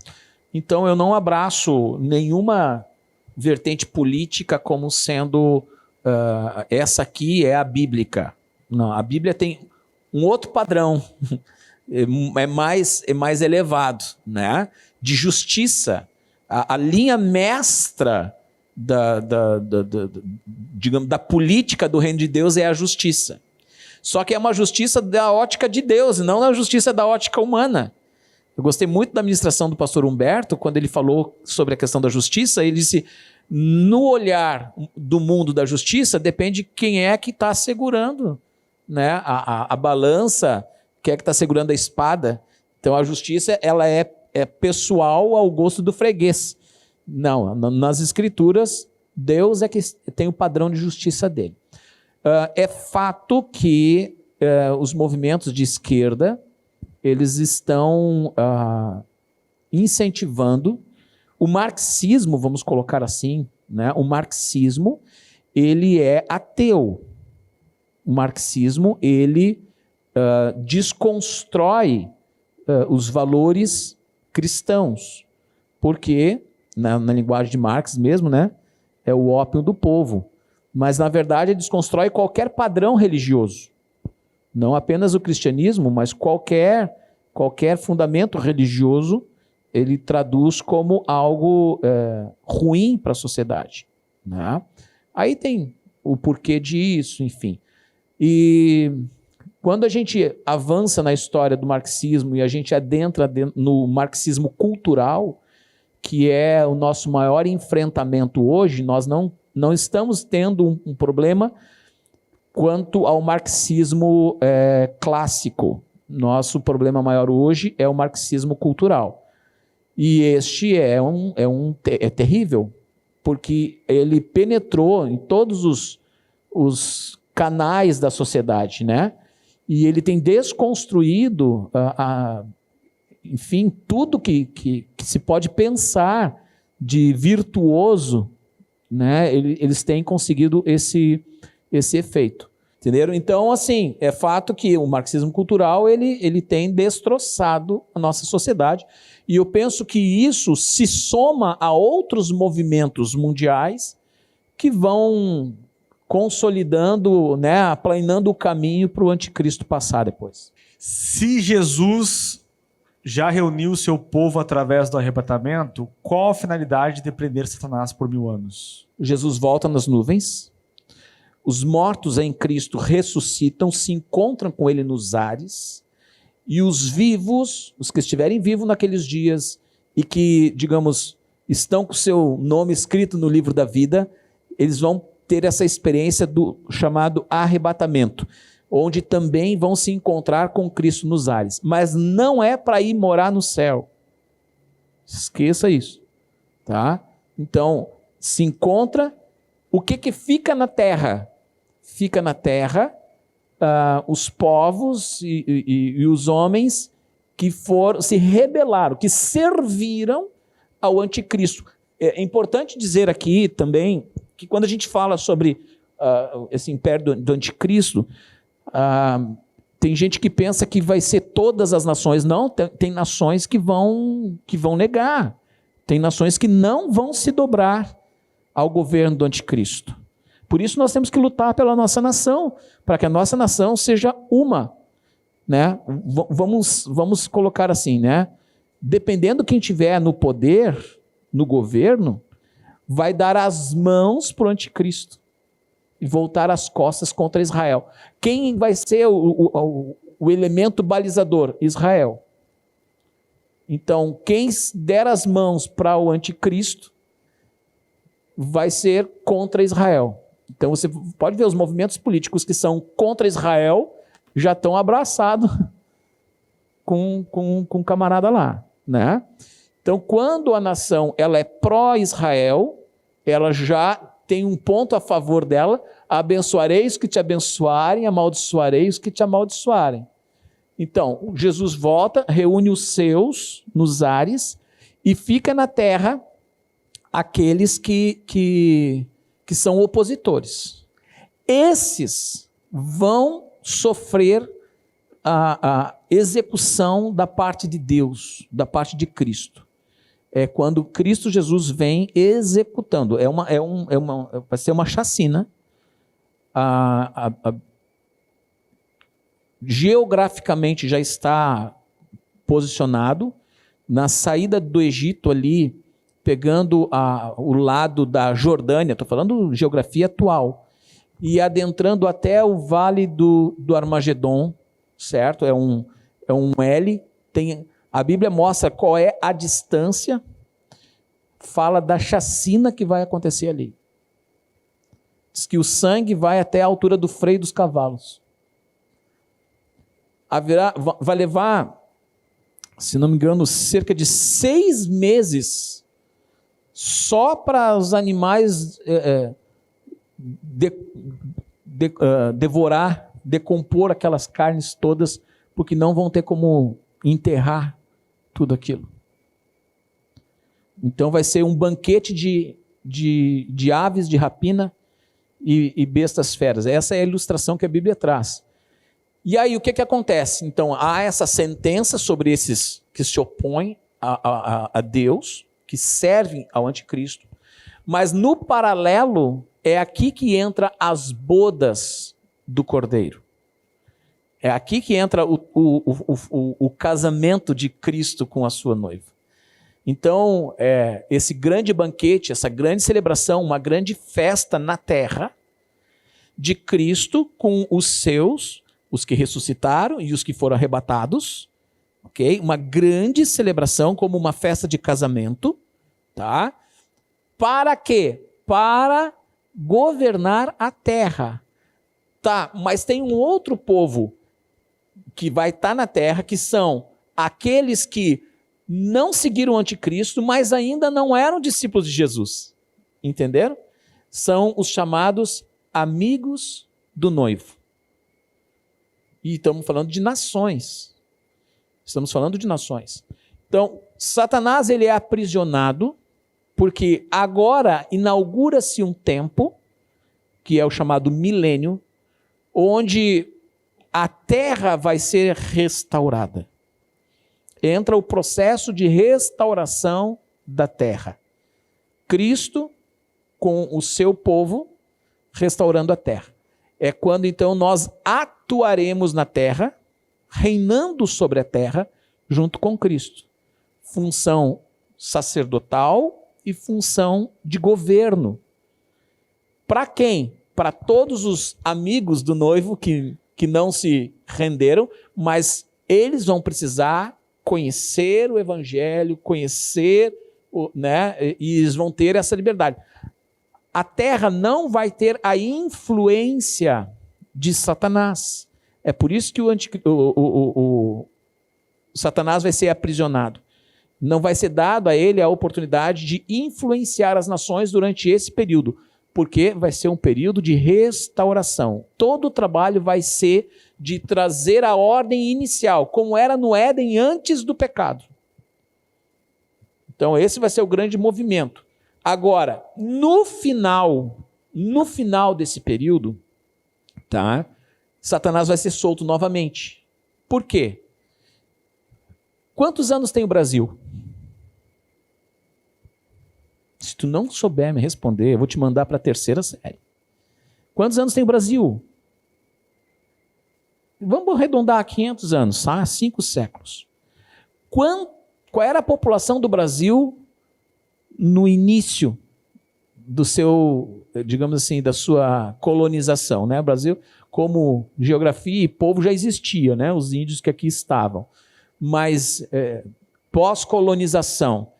Speaker 2: Então eu não abraço nenhuma vertente política como sendo essa aqui é a bíblica. Não, a Bíblia tem um outro padrão, é mais elevado, né? De justiça. A linha mestra digamos, da política do reino de Deus é a justiça. Só que é uma justiça da ótica de Deus, e não na justiça da ótica humana. Eu gostei muito da ministração do pastor Humberto, quando ele falou sobre a questão da justiça. Ele disse, no olhar do mundo da justiça, depende quem é que está segurando, né? A balança, quem é que está segurando a espada. Então a justiça ela é pessoal ao gosto do freguês. Não, nas escrituras, Deus é que tem o padrão de justiça dele. É fato que os movimentos de esquerda, eles estão incentivando o marxismo, vamos colocar assim, né? O marxismo, ele é ateu. O marxismo, ele desconstrói os valores cristãos, porque, na linguagem de Marx mesmo, né? É o ópio do povo. Mas, na verdade, ele desconstrói qualquer padrão religioso. Não apenas o cristianismo, mas qualquer fundamento religioso, ele traduz como algo ruim para a sociedade, né? Aí tem o porquê disso, enfim. E quando a gente avança na história do marxismo e a gente adentra no marxismo cultural, que é o nosso maior enfrentamento hoje, nós não estamos tendo um problema quanto ao marxismo clássico. Nosso problema maior hoje é o marxismo cultural. E este é terrível, porque ele penetrou em todos os canais da sociedade, né? E ele tem desconstruído, enfim, tudo que se pode pensar de virtuoso, né, eles têm conseguido esse efeito. Entenderam? Então, assim, é fato que o marxismo cultural ele tem destroçado a nossa sociedade, e eu penso que isso se soma a outros movimentos mundiais que vão consolidando, né, aplanando o caminho para o anticristo passar depois.
Speaker 1: Se Jesus já reuniu o seu povo através do arrebatamento, qual a finalidade de prender Satanás por 1000 anos?
Speaker 2: Jesus volta nas nuvens, os mortos em Cristo ressuscitam, se encontram com ele nos ares, e os vivos, os que estiverem vivos naqueles dias e que, digamos, estão com o seu nome escrito no livro da vida, eles vão ter essa experiência do chamado arrebatamento, onde também vão se encontrar com Cristo nos ares. Mas não é para ir morar no céu. Esqueça isso. Tá? Então, se encontra. O que fica na terra? Fica na terra os povos e os homens que se rebelaram, que serviram ao anticristo. É importante dizer aqui também que quando a gente fala sobre esse império do anticristo, tem gente que pensa que vai ser todas as nações. Não, tem nações que vão negar. Tem nações que não vão se dobrar ao governo do anticristo. Por isso nós temos que lutar pela nossa nação, para que a nossa nação seja uma. Né? Vamos colocar assim, né? Dependendo quem tiver no poder, no governo, vai dar as mãos para o anticristo e voltar as costas contra Israel. Quem vai ser o elemento balizador? Israel. Então, quem der as mãos para o anticristo vai ser contra Israel. Então, você pode ver os movimentos políticos que são contra Israel já estão abraçados com um camarada lá, né? Então, quando a nação ela é pró-Israel, ela já tem um ponto a favor dela: abençoarei os que te abençoarem, amaldiçoarei os que te amaldiçoarem. Então, Jesus volta, reúne os seus nos ares e fica na terra aqueles que são opositores. Esses vão sofrer a execução da parte de Deus, da parte de Cristo. É quando Cristo Jesus vem executando. Vai ser uma chacina. Geograficamente já está posicionado. Na saída do Egito ali, pegando o lado da Jordânia, estou falando geografia atual, e adentrando até o vale do Armagedon, certo? É um L. A Bíblia mostra qual é a distância, fala da chacina que vai acontecer ali. Diz que o sangue vai até a altura do freio dos cavalos. Vai levar, se não me engano, cerca de 6 meses só para os animais devorar, decompor aquelas carnes todas, porque não vão ter como enterrar tudo aquilo. Então vai ser um banquete de aves de rapina e bestas feras. Essa é a ilustração que a Bíblia traz. E aí o que acontece? Então há essa sentença sobre esses que se opõem a Deus, que servem ao anticristo, mas no paralelo é aqui que entra as bodas do Cordeiro. É aqui que entra o casamento de Cristo com a sua noiva. Então, esse grande banquete, essa grande celebração, uma grande festa na terra de Cristo com os seus, os que ressuscitaram e os que foram arrebatados, ok? Uma grande celebração como uma festa de casamento, tá? Para quê? Para governar a terra. Tá, mas tem um outro povo que vai estar na terra, que são aqueles que não seguiram o anticristo, mas ainda não eram discípulos de Jesus. Entenderam? São os chamados amigos do noivo. E estamos falando de nações. Estamos falando de nações. Então, Satanás ele é aprisionado Porque agora inaugura-se um tempo, que é o chamado milênio, onde a terra vai ser restaurada. Entra o processo de restauração da terra. Cristo, com o seu povo, restaurando a terra. É quando então nós atuaremos na terra, reinando sobre a terra, junto com Cristo. Função sacerdotal e função de governo. Para quem? Para todos os amigos do noivo que não se renderam, mas eles vão precisar conhecer o evangelho, conhecer, e eles vão ter essa liberdade. A terra não vai ter a influência de Satanás. É por isso que o Satanás vai ser aprisionado. Não vai ser dado a ele a oportunidade de influenciar as nações durante esse período, porque vai ser um período de restauração. Todo o trabalho vai ser de trazer a ordem inicial, como era no Éden antes do pecado. Então esse vai ser o grande movimento. Agora, no final desse período, tá? Satanás vai ser solto novamente. Por quê? Quantos anos tem o Brasil? Se tu não souber me responder, eu vou te mandar para a 3ª série. Quantos anos tem o Brasil? Vamos arredondar a 500 anos, tá? 5 séculos. Qual era a população do Brasil no início do seu, digamos assim, da sua colonização, né? O Brasil, como geografia e povo, já existia, né? Os índios que aqui estavam. Mas pós-colonização,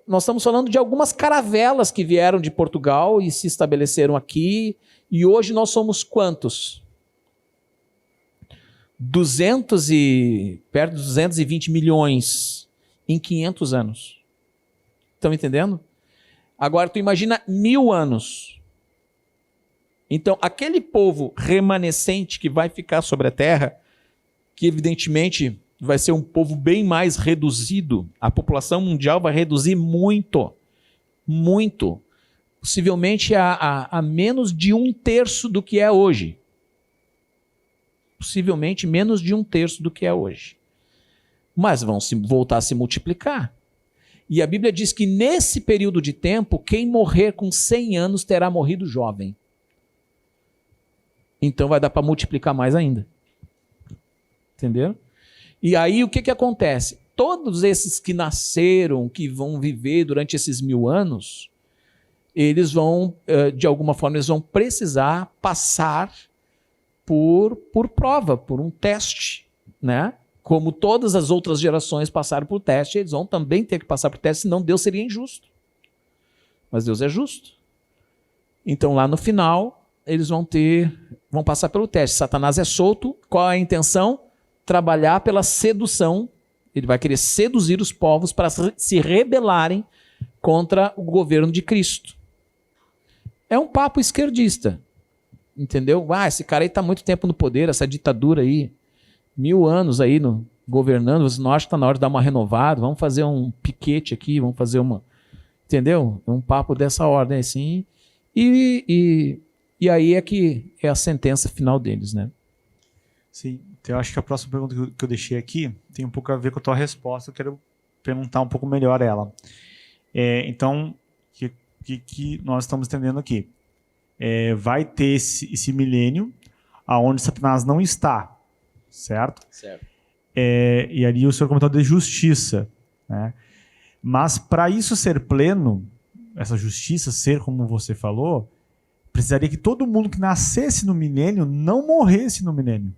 Speaker 2: nós estamos falando de algumas caravelas que vieram de Portugal e se estabeleceram aqui, e hoje nós somos quantos? Perto de 220 milhões em 500 anos. Estão entendendo? Agora tu imagina 1000 anos. Então aquele povo remanescente que vai ficar sobre a terra, que evidentemente vai ser um povo bem mais reduzido, a população mundial vai reduzir muito, muito, possivelmente a menos de 1/3 do que é hoje. Possivelmente menos de 1/3 do que é hoje. Mas vão voltar a se multiplicar. E a Bíblia diz que nesse período de tempo, quem morrer com 100 anos terá morrido jovem. Então vai dar para multiplicar mais ainda. Entenderam? E aí o que acontece? Todos esses que nasceram, que vão viver durante esses 1000 anos, eles vão, de alguma forma, eles vão precisar passar por prova, por um teste, né? Como todas as outras gerações passaram por teste, eles vão também ter que passar por teste, senão Deus seria injusto. Mas Deus é justo. Então lá no final, eles vão passar pelo teste. Satanás é solto, qual é a intenção? Trabalhar pela sedução. Ele vai querer seduzir os povos para se rebelarem contra o governo de Cristo. É um papo esquerdista. Entendeu? Esse cara aí está muito tempo no poder, essa ditadura aí, 1000 anos aí governando, você não acha que está na hora de dar uma renovada? Vamos fazer um piquete aqui, vamos fazer uma... Entendeu? Um papo dessa ordem assim. E aí é que é a sentença final deles, né?
Speaker 1: Sim. Então, eu acho que a próxima pergunta que eu deixei aqui tem um pouco a ver com a tua resposta. Eu quero perguntar um pouco melhor ela. Então, o que nós estamos entendendo aqui? Vai ter esse milênio onde Satanás não está, certo?
Speaker 2: Certo.
Speaker 1: E ali o senhor comentou de justiça, né? Mas para isso ser pleno, essa justiça ser como você falou, precisaria que todo mundo que nascesse no milênio não morresse no milênio.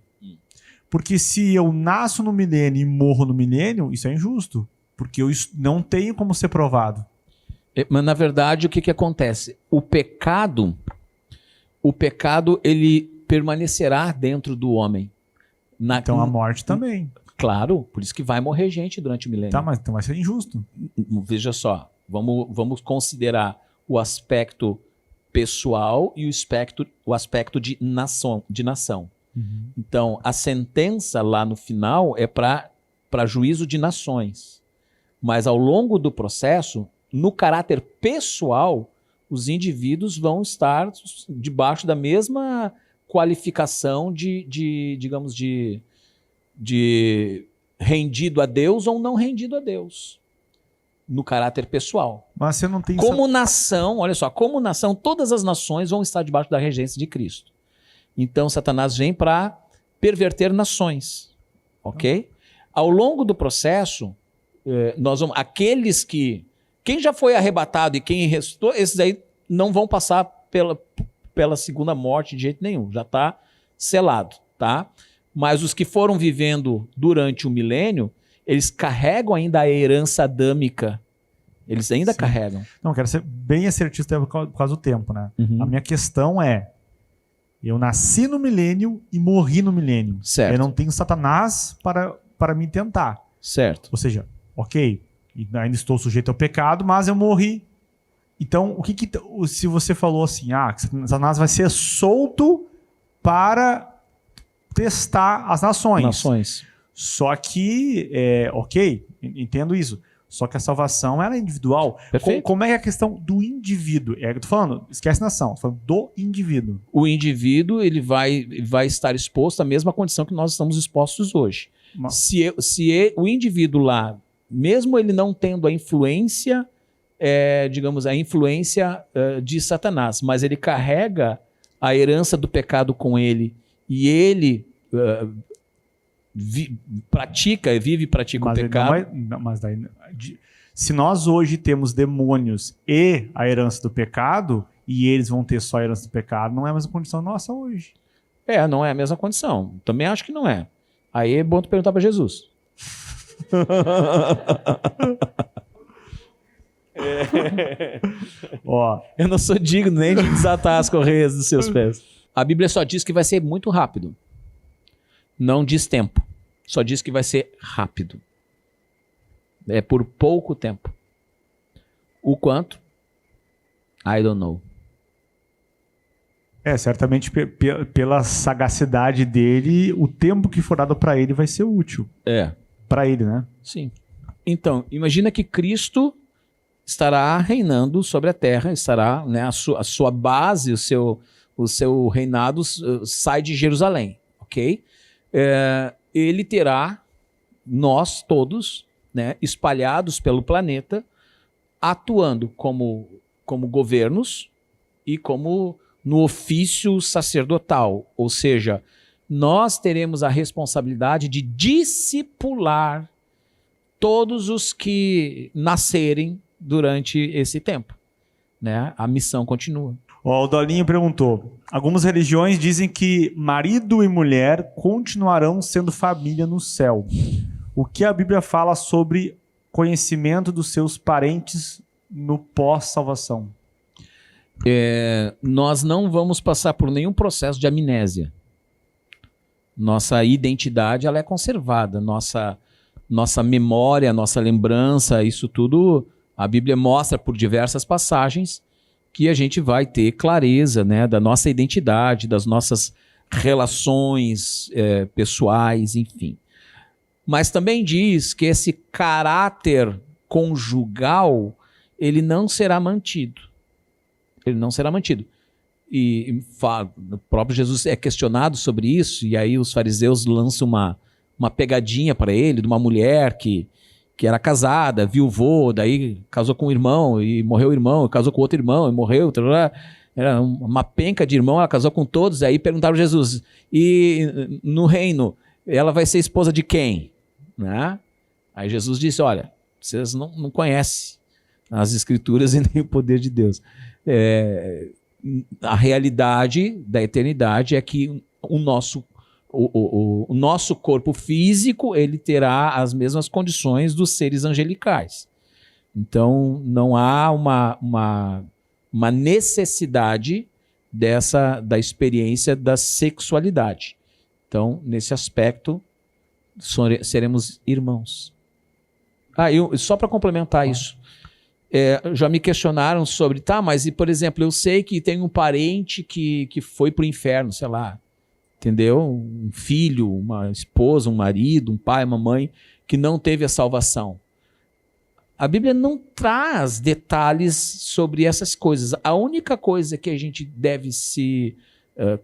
Speaker 1: Porque se eu nasço no milênio e morro no milênio, isso é injusto. Porque eu não tenho como ser provado.
Speaker 2: Mas, na verdade, o que acontece? O pecado, ele permanecerá dentro do homem.
Speaker 1: Então a morte também.
Speaker 2: Claro, por isso que vai morrer gente durante o milênio.
Speaker 1: Tá, mas então vai ser injusto.
Speaker 2: Veja só, vamos considerar o aspecto pessoal e o aspecto de nação.
Speaker 1: Uhum.
Speaker 2: Então, a sentença lá no final é para juízo de nações. Mas ao longo do processo, no caráter pessoal, os indivíduos vão estar debaixo da mesma qualificação digamos, de rendido a Deus ou não rendido a Deus, no caráter pessoal.
Speaker 1: Mas você não tem...
Speaker 2: Como nação, olha só, como nação, todas as nações vão estar debaixo da regência de Cristo. Então, Satanás vem para perverter nações, ok? Ao longo do processo, aqueles que... Quem já foi arrebatado e quem restou, esses aí não vão passar pela segunda morte de jeito nenhum, já está selado, tá? Mas os que foram vivendo durante o milênio, eles carregam ainda a herança adâmica. Eles ainda carregam.
Speaker 1: Não, quero ser bem assertivo por causa do tempo, né?
Speaker 2: Uhum.
Speaker 1: A minha questão é, eu nasci no milênio e morri no milênio.
Speaker 2: Certo.
Speaker 1: Eu não tenho Satanás para me tentar.
Speaker 2: Certo.
Speaker 1: Ou seja, ok, ainda estou sujeito ao pecado, mas eu morri. Então, se você falou assim, que Satanás vai ser solto para testar as nações. Só que, ok, entendo isso. Só que a salvação ela é individual. Como é a questão do indivíduo? Eu tô falando, esquece nação, tô falando do indivíduo.
Speaker 2: O indivíduo ele vai estar exposto à mesma condição que nós estamos expostos hoje. Se o indivíduo lá, mesmo ele não tendo a influência, digamos, a influência de Satanás, mas ele carrega a herança do pecado com ele e ele vive e pratica o pecado.
Speaker 1: Mas daí, se nós hoje temos demônios e a herança do pecado, e eles vão ter só a herança do pecado, não é a mesma condição nossa hoje.
Speaker 2: Não é a mesma condição. Também acho que não é. Aí é bom tu perguntar para Jesus. Eu não sou digno nem de desatar as correias dos seus pés. A Bíblia só diz que vai ser muito rápido. Não diz tempo. Só diz que vai ser rápido. É por pouco tempo. O quanto? I don't know.
Speaker 1: Certamente pela sagacidade dele, o tempo que for dado para ele vai ser útil. Para ele, né?
Speaker 2: Sim. Então, imagina que Cristo estará reinando sobre a terra, estará, né, a sua base, o seu reinado sai de Jerusalém, ok? Ele terá nós todos, né, espalhados pelo planeta, atuando como governos e como no ofício sacerdotal, ou seja, nós teremos a responsabilidade de discipular todos os que nascerem durante esse tempo, né? A missão continua.
Speaker 1: O Dolinho perguntou, algumas religiões dizem que marido e mulher continuarão sendo família no céu. O que a Bíblia fala sobre conhecimento dos seus parentes no pós-salvação?
Speaker 2: Nós não vamos passar por nenhum processo de amnésia. Nossa identidade ela é conservada, nossa memória, nossa lembrança, isso tudo a Bíblia mostra por diversas passagens que a gente vai ter clareza, né, da nossa identidade, das nossas relações pessoais, enfim. Mas também diz que esse caráter conjugal ele não será mantido. Ele não será mantido. E o próprio Jesus é questionado sobre isso, e aí os fariseus lançam uma pegadinha para ele de uma mulher que era casada, viuvou, daí casou com um irmão e morreu o irmão, casou com outro irmão e morreu. Era uma penca de irmão, ela casou com todos, aí perguntaram a Jesus, e no reino, ela vai ser esposa de quem? Né? Aí Jesus disse, olha, vocês não conhecem as escrituras e nem o poder de Deus. A realidade da eternidade é que o nosso corpo físico ele terá as mesmas condições dos seres angelicais. Então, não há uma necessidade da experiência da sexualidade. Então, nesse aspecto, seremos irmãos. Só para complementar isso, já me questionaram sobre, mas, por exemplo, eu sei que tem um parente que foi para o inferno, sei lá, entendeu? Um filho, uma esposa, um marido, um pai, uma mãe, que não teve a salvação. A Bíblia não traz detalhes sobre essas coisas. A única coisa que a gente deve se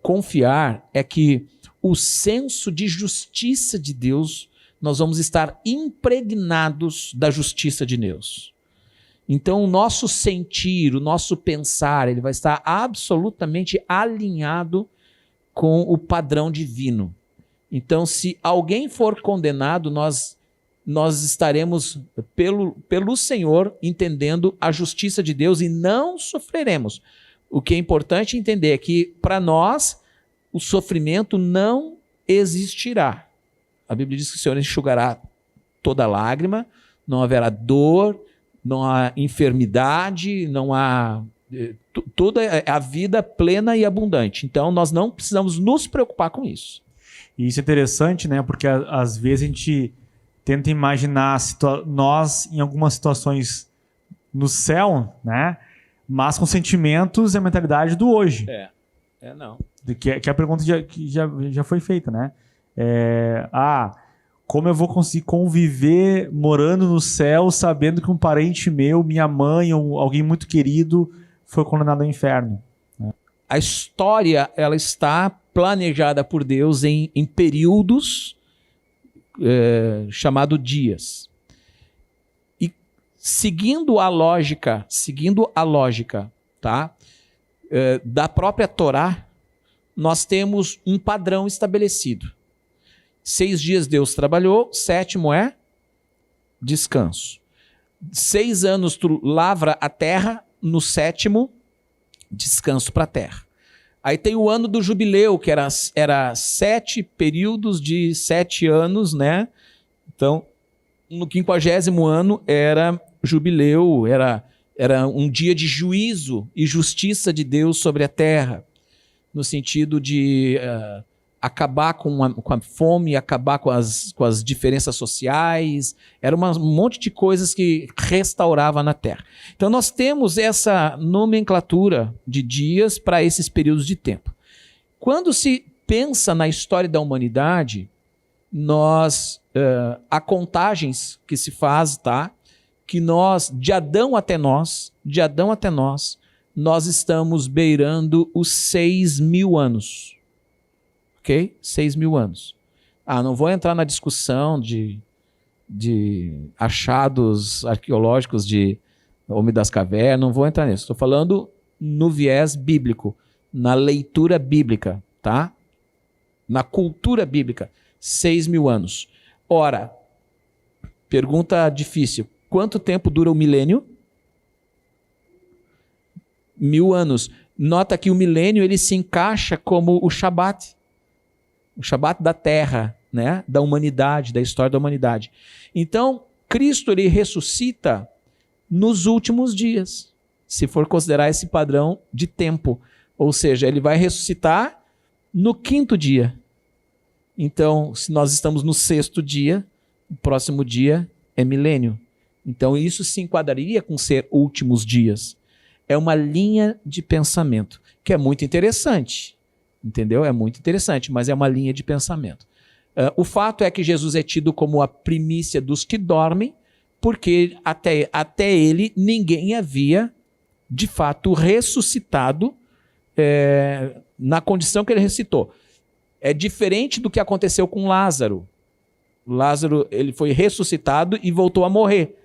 Speaker 2: confiar é que o senso de justiça de Deus, nós vamos estar impregnados da justiça de Deus. Então, o nosso sentir, o nosso pensar, ele vai estar absolutamente alinhado com o padrão divino. Então, se alguém for condenado, nós estaremos pelo Senhor entendendo a justiça de Deus e não sofreremos. O que é importante entender é que, para nós, o sofrimento não existirá. A Bíblia diz que o Senhor enxugará toda lágrima, não haverá dor, não há enfermidade, não há... toda a vida plena e abundante. Então, nós não precisamos nos preocupar com isso.
Speaker 1: E isso é interessante, né? Porque às vezes a gente tenta imaginar nós em algumas situações no céu, né? Mas com sentimentos e a mentalidade do hoje.
Speaker 2: Não.
Speaker 1: Que é a pergunta que já foi feita, né? Como eu vou conseguir conviver morando no céu sabendo que um parente meu, minha mãe ou alguém muito querido foi condenado ao inferno?
Speaker 2: A história, ela está planejada por Deus em períodos chamado dias. E seguindo a lógica, tá? Da própria Torá, nós temos um padrão estabelecido. 6 dias Deus trabalhou, 7º é descanso. 6 anos tu lavra a terra, no 7º, descanso para a terra. Aí tem o ano do jubileu, que era 7 períodos de 7 anos, né? Então, no 50º ano era jubileu, era um dia de juízo e justiça de Deus sobre a terra, no sentido de acabar com a fome, acabar com as diferenças sociais, era um monte de coisas que restaurava na terra. Então nós temos essa nomenclatura de dias para esses períodos de tempo. Quando se pensa na história da humanidade, há contagens que se faz, tá? Que de Adão até nós, nós estamos beirando os 6.000 anos. Ok? 6.000 anos. Não vou entrar na discussão de achados arqueológicos de Homem das Cavernas, não vou entrar nisso. Estou falando no viés bíblico, na leitura bíblica, tá? Na cultura bíblica. 6.000 anos. Ora, pergunta difícil. Quanto tempo dura o milênio? 1.000 anos. Nota que o milênio ele se encaixa como o Shabat. O Shabat da Terra, né? Da humanidade, da história da humanidade. Então, Cristo ele ressuscita nos últimos dias, se for considerar esse padrão de tempo. Ou seja, ele vai ressuscitar no 5º dia. Então, se nós estamos no 6º dia, o próximo dia é milênio. Então, isso se enquadraria com ser últimos dias. É uma linha de pensamento que é muito interessante. Entendeu? É muito interessante, mas é uma linha de pensamento. O fato é que Jesus é tido como a primícia dos que dormem, porque até ele ninguém havia, de fato, ressuscitado na condição que ele ressuscitou. É diferente do que aconteceu com Lázaro. Lázaro ele foi ressuscitado e voltou a morrer,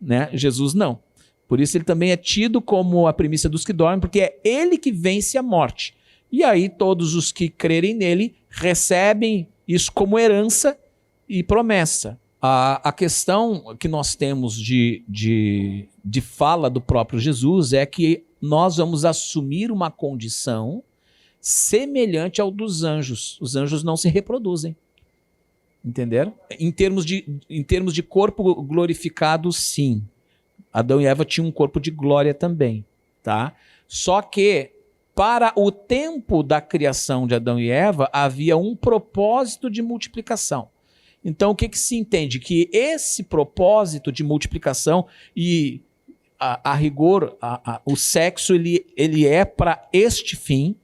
Speaker 2: né? Jesus não. Por isso ele também é tido como a primícia dos que dormem, porque é ele que vence a morte. E aí todos os que crerem nele recebem isso como herança e promessa. A questão que nós temos de fala do próprio Jesus é que nós vamos assumir uma condição semelhante ao dos anjos. Os anjos não se reproduzem. Entenderam? Em termos de corpo glorificado, sim. Adão e Eva tinham um corpo de glória também, tá? Só que para o tempo da criação de Adão e Eva, havia um propósito de multiplicação. Então, o que se entende? Que esse propósito de multiplicação e, a rigor, o sexo, ele é para este fim.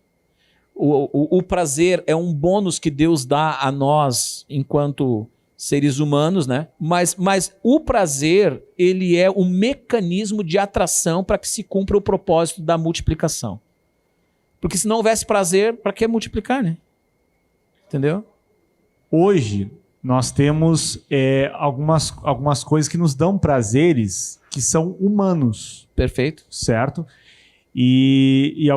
Speaker 2: O prazer é um bônus que Deus dá a nós enquanto seres humanos, né? Mas o prazer, ele é o mecanismo de atração para que se cumpra o propósito da multiplicação. Porque se não houvesse prazer, para que multiplicar, né? Entendeu?
Speaker 1: Hoje, nós temos algumas coisas que nos dão prazeres que são humanos,
Speaker 2: Perfeito.
Speaker 1: certo? E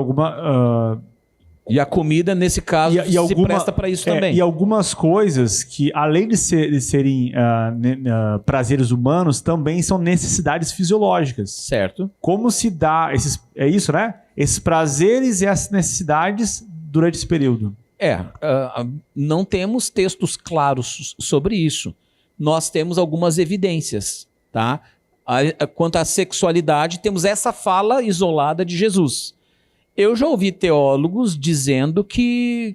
Speaker 2: E a comida, nesse caso, se presta para isso também.
Speaker 1: E algumas coisas que, além de serem prazeres humanos, também são necessidades fisiológicas.
Speaker 2: Certo.
Speaker 1: Como se dá é isso, né? Esses prazeres e essas necessidades durante esse período.
Speaker 2: Não temos textos claros sobre isso. Nós temos algumas evidências, tá? Quanto à sexualidade, temos essa fala isolada de Jesus. Eu já ouvi teólogos dizendo que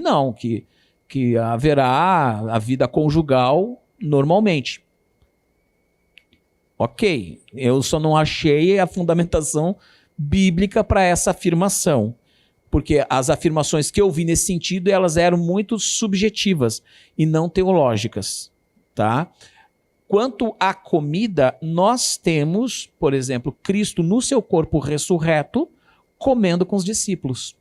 Speaker 2: não, que haverá a vida conjugal normalmente. Ok, eu só não achei a fundamentação bíblica para essa afirmação, porque as afirmações que eu vi nesse sentido, elas eram muito subjetivas e não teológicas, tá? Quanto à comida, nós temos, por exemplo, Cristo no seu corpo ressurreto, comendo com os discípulos.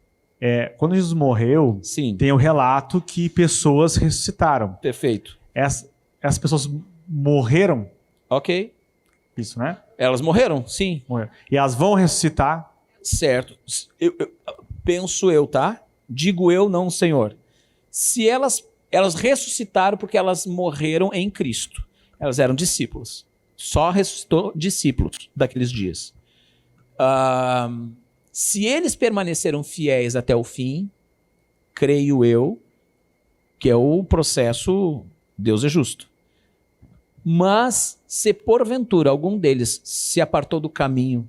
Speaker 1: Quando Jesus morreu,
Speaker 2: Sim.
Speaker 1: tem o relato que pessoas ressuscitaram.
Speaker 2: Perfeito.
Speaker 1: Essas pessoas morreram?
Speaker 2: Ok.
Speaker 1: Isso, né?
Speaker 2: Elas morreram? Sim.
Speaker 1: Morreram. E elas vão ressuscitar?
Speaker 2: Certo. Penso eu, tá? Digo eu, não o Senhor. Se elas ressuscitaram porque elas morreram em Cristo. Elas eram discípulos. Só ressuscitou discípulos daqueles dias. Se eles permaneceram fiéis até o fim, creio eu que é o processo Deus é justo. Mas se porventura algum deles se apartou do caminho,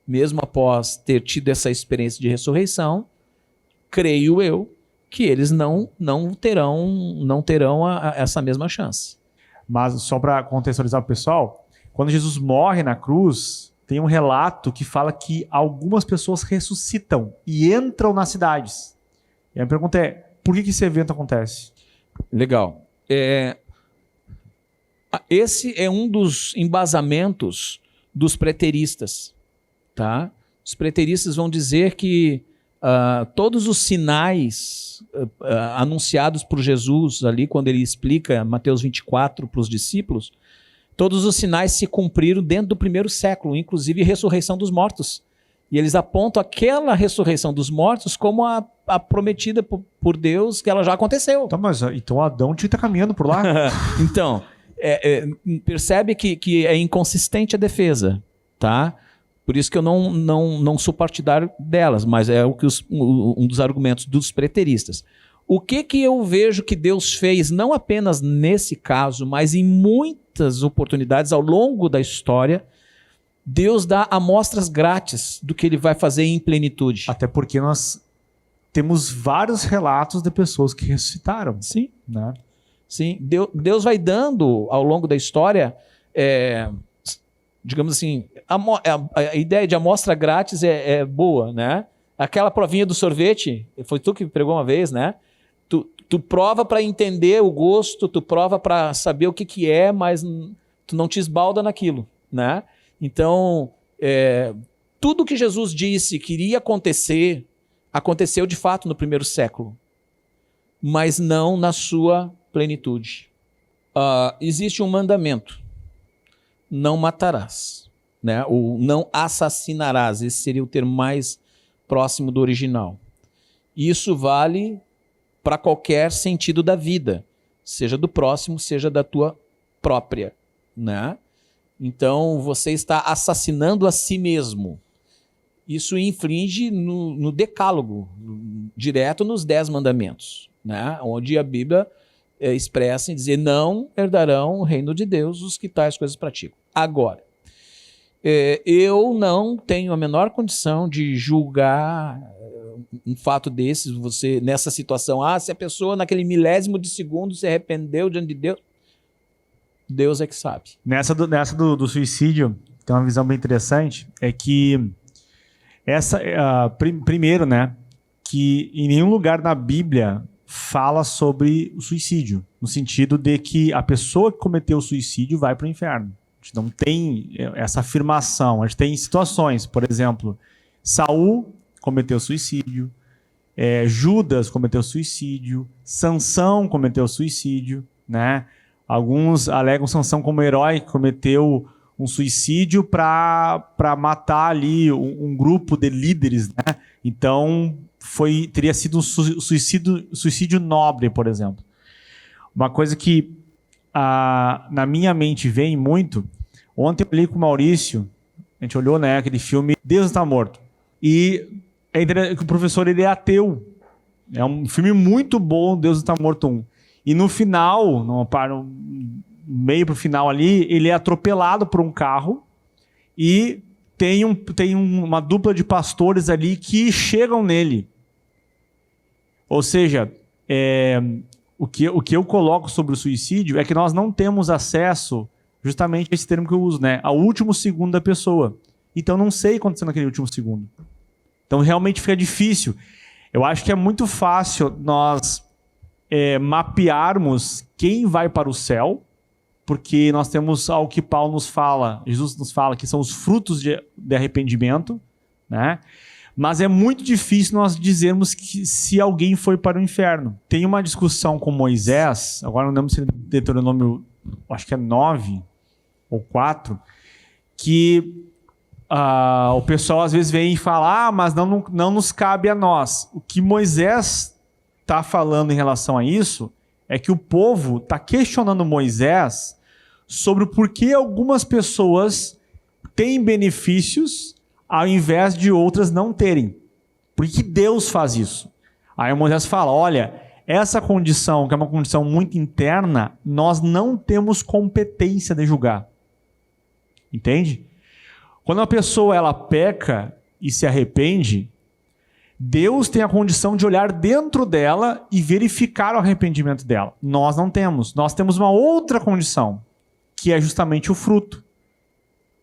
Speaker 2: mesmo após ter tido essa experiência de ressurreição, creio eu que eles não terão essa mesma chance.
Speaker 1: Mas só para contextualizar o pessoal, quando Jesus morre na cruz, tem um relato que fala que algumas pessoas ressuscitam e entram nas cidades. E a pergunta é, por que esse evento acontece?
Speaker 2: Legal. Esse é um dos embasamentos dos preteristas. Tá? Os preteristas vão dizer que todos os sinais anunciados por Jesus ali, quando ele explica Mateus 24 para os discípulos, todos os sinais se cumpriram dentro do primeiro século, inclusive a ressurreição dos mortos. E eles apontam aquela ressurreição dos mortos como a prometida por Deus, que ela já aconteceu.
Speaker 1: Então Adão tinha que estar caminhando por lá?
Speaker 2: Então, percebe que é inconsistente a defesa, tá? Por isso que eu não sou partidário delas, mas é um dos argumentos dos preteristas. O que eu vejo que Deus fez, não apenas nesse caso, mas em muitas oportunidades ao longo da história, Deus dá amostras grátis do que ele vai fazer em plenitude.
Speaker 1: Até porque nós temos vários relatos de pessoas que ressuscitaram.
Speaker 2: Sim.
Speaker 1: Né?
Speaker 2: Sim. Deus vai dando ao longo da história, digamos assim, a ideia de amostra grátis é boa, né? Aquela provinha do sorvete, foi tu que pregou uma vez, né? Tu prova para entender o gosto, tu prova para saber o que é, mas tu não te esbalda naquilo, né? Então, tudo que Jesus disse que iria acontecer, aconteceu de fato no primeiro século, mas não na sua plenitude. Existe um mandamento: não matarás, né? Ou não assassinarás. Esse seria o termo mais próximo do original. Isso vale para qualquer sentido da vida, seja do próximo, seja da tua própria, né? Então, você está assassinando a si mesmo. Isso infringe no decálogo, direto nos 10 mandamentos, né? Onde a Bíblia expressa em dizer: não herdarão o reino de Deus os que tais coisas praticam. Agora, eu não tenho a menor condição de julgar um fato desses, você nessa situação, se a pessoa naquele milésimo de segundo se arrependeu diante de Deus, Deus é que sabe.
Speaker 1: Nessa do suicídio, tem uma visão bem interessante, é que primeiro, né, que em nenhum lugar na Bíblia fala sobre o suicídio, no sentido de que a pessoa que cometeu o suicídio vai para o inferno. A gente não tem essa afirmação. A gente tem situações, por exemplo, Saul cometeu suicídio, Judas cometeu suicídio, Sansão cometeu suicídio, né? Alguns alegam Sansão como herói que cometeu um suicídio para matar ali um grupo de líderes, né? Então teria sido um suicídio nobre, por exemplo. Uma coisa que na minha mente vem muito. Ontem eu li com o Maurício, a gente olhou, né, aquele filme Deus Está Morto. E o professor, ele é ateu. É um filme muito bom, Deus Está Morto 1. E no final, meio pro final ali, ele é atropelado por um carro e tem uma dupla de pastores ali que chegam nele. Ou seja, o que eu coloco sobre o suicídio é que nós não temos acesso, justamente a esse termo que eu uso, né, ao último segundo da pessoa. Então não sei o que aconteceu naquele último segundo. Então realmente fica difícil. Eu acho que é muito fácil nós mapearmos quem vai para o céu, porque nós temos algo que Paulo nos fala, Jesus nos fala, que são os frutos de arrependimento, né? Mas é muito difícil nós dizermos que se alguém foi para o inferno. Tem uma discussão com Moisés, agora não lembro se é Deuteronômio, acho que é 9 ou 4, que o pessoal às vezes vem e fala, mas não nos cabe a nós. O que Moisés está falando em relação a isso é que o povo está questionando Moisés sobre o porquê algumas pessoas têm benefícios ao invés de outras não terem. Por que Deus faz isso? Aí Moisés fala, olha, essa condição, que é uma condição muito interna, nós não temos competência de julgar. Entende? Quando uma pessoa ela peca e se arrepende, Deus tem a condição de olhar dentro dela e verificar o arrependimento dela. Nós não temos. Nós temos uma outra condição, que é justamente o fruto.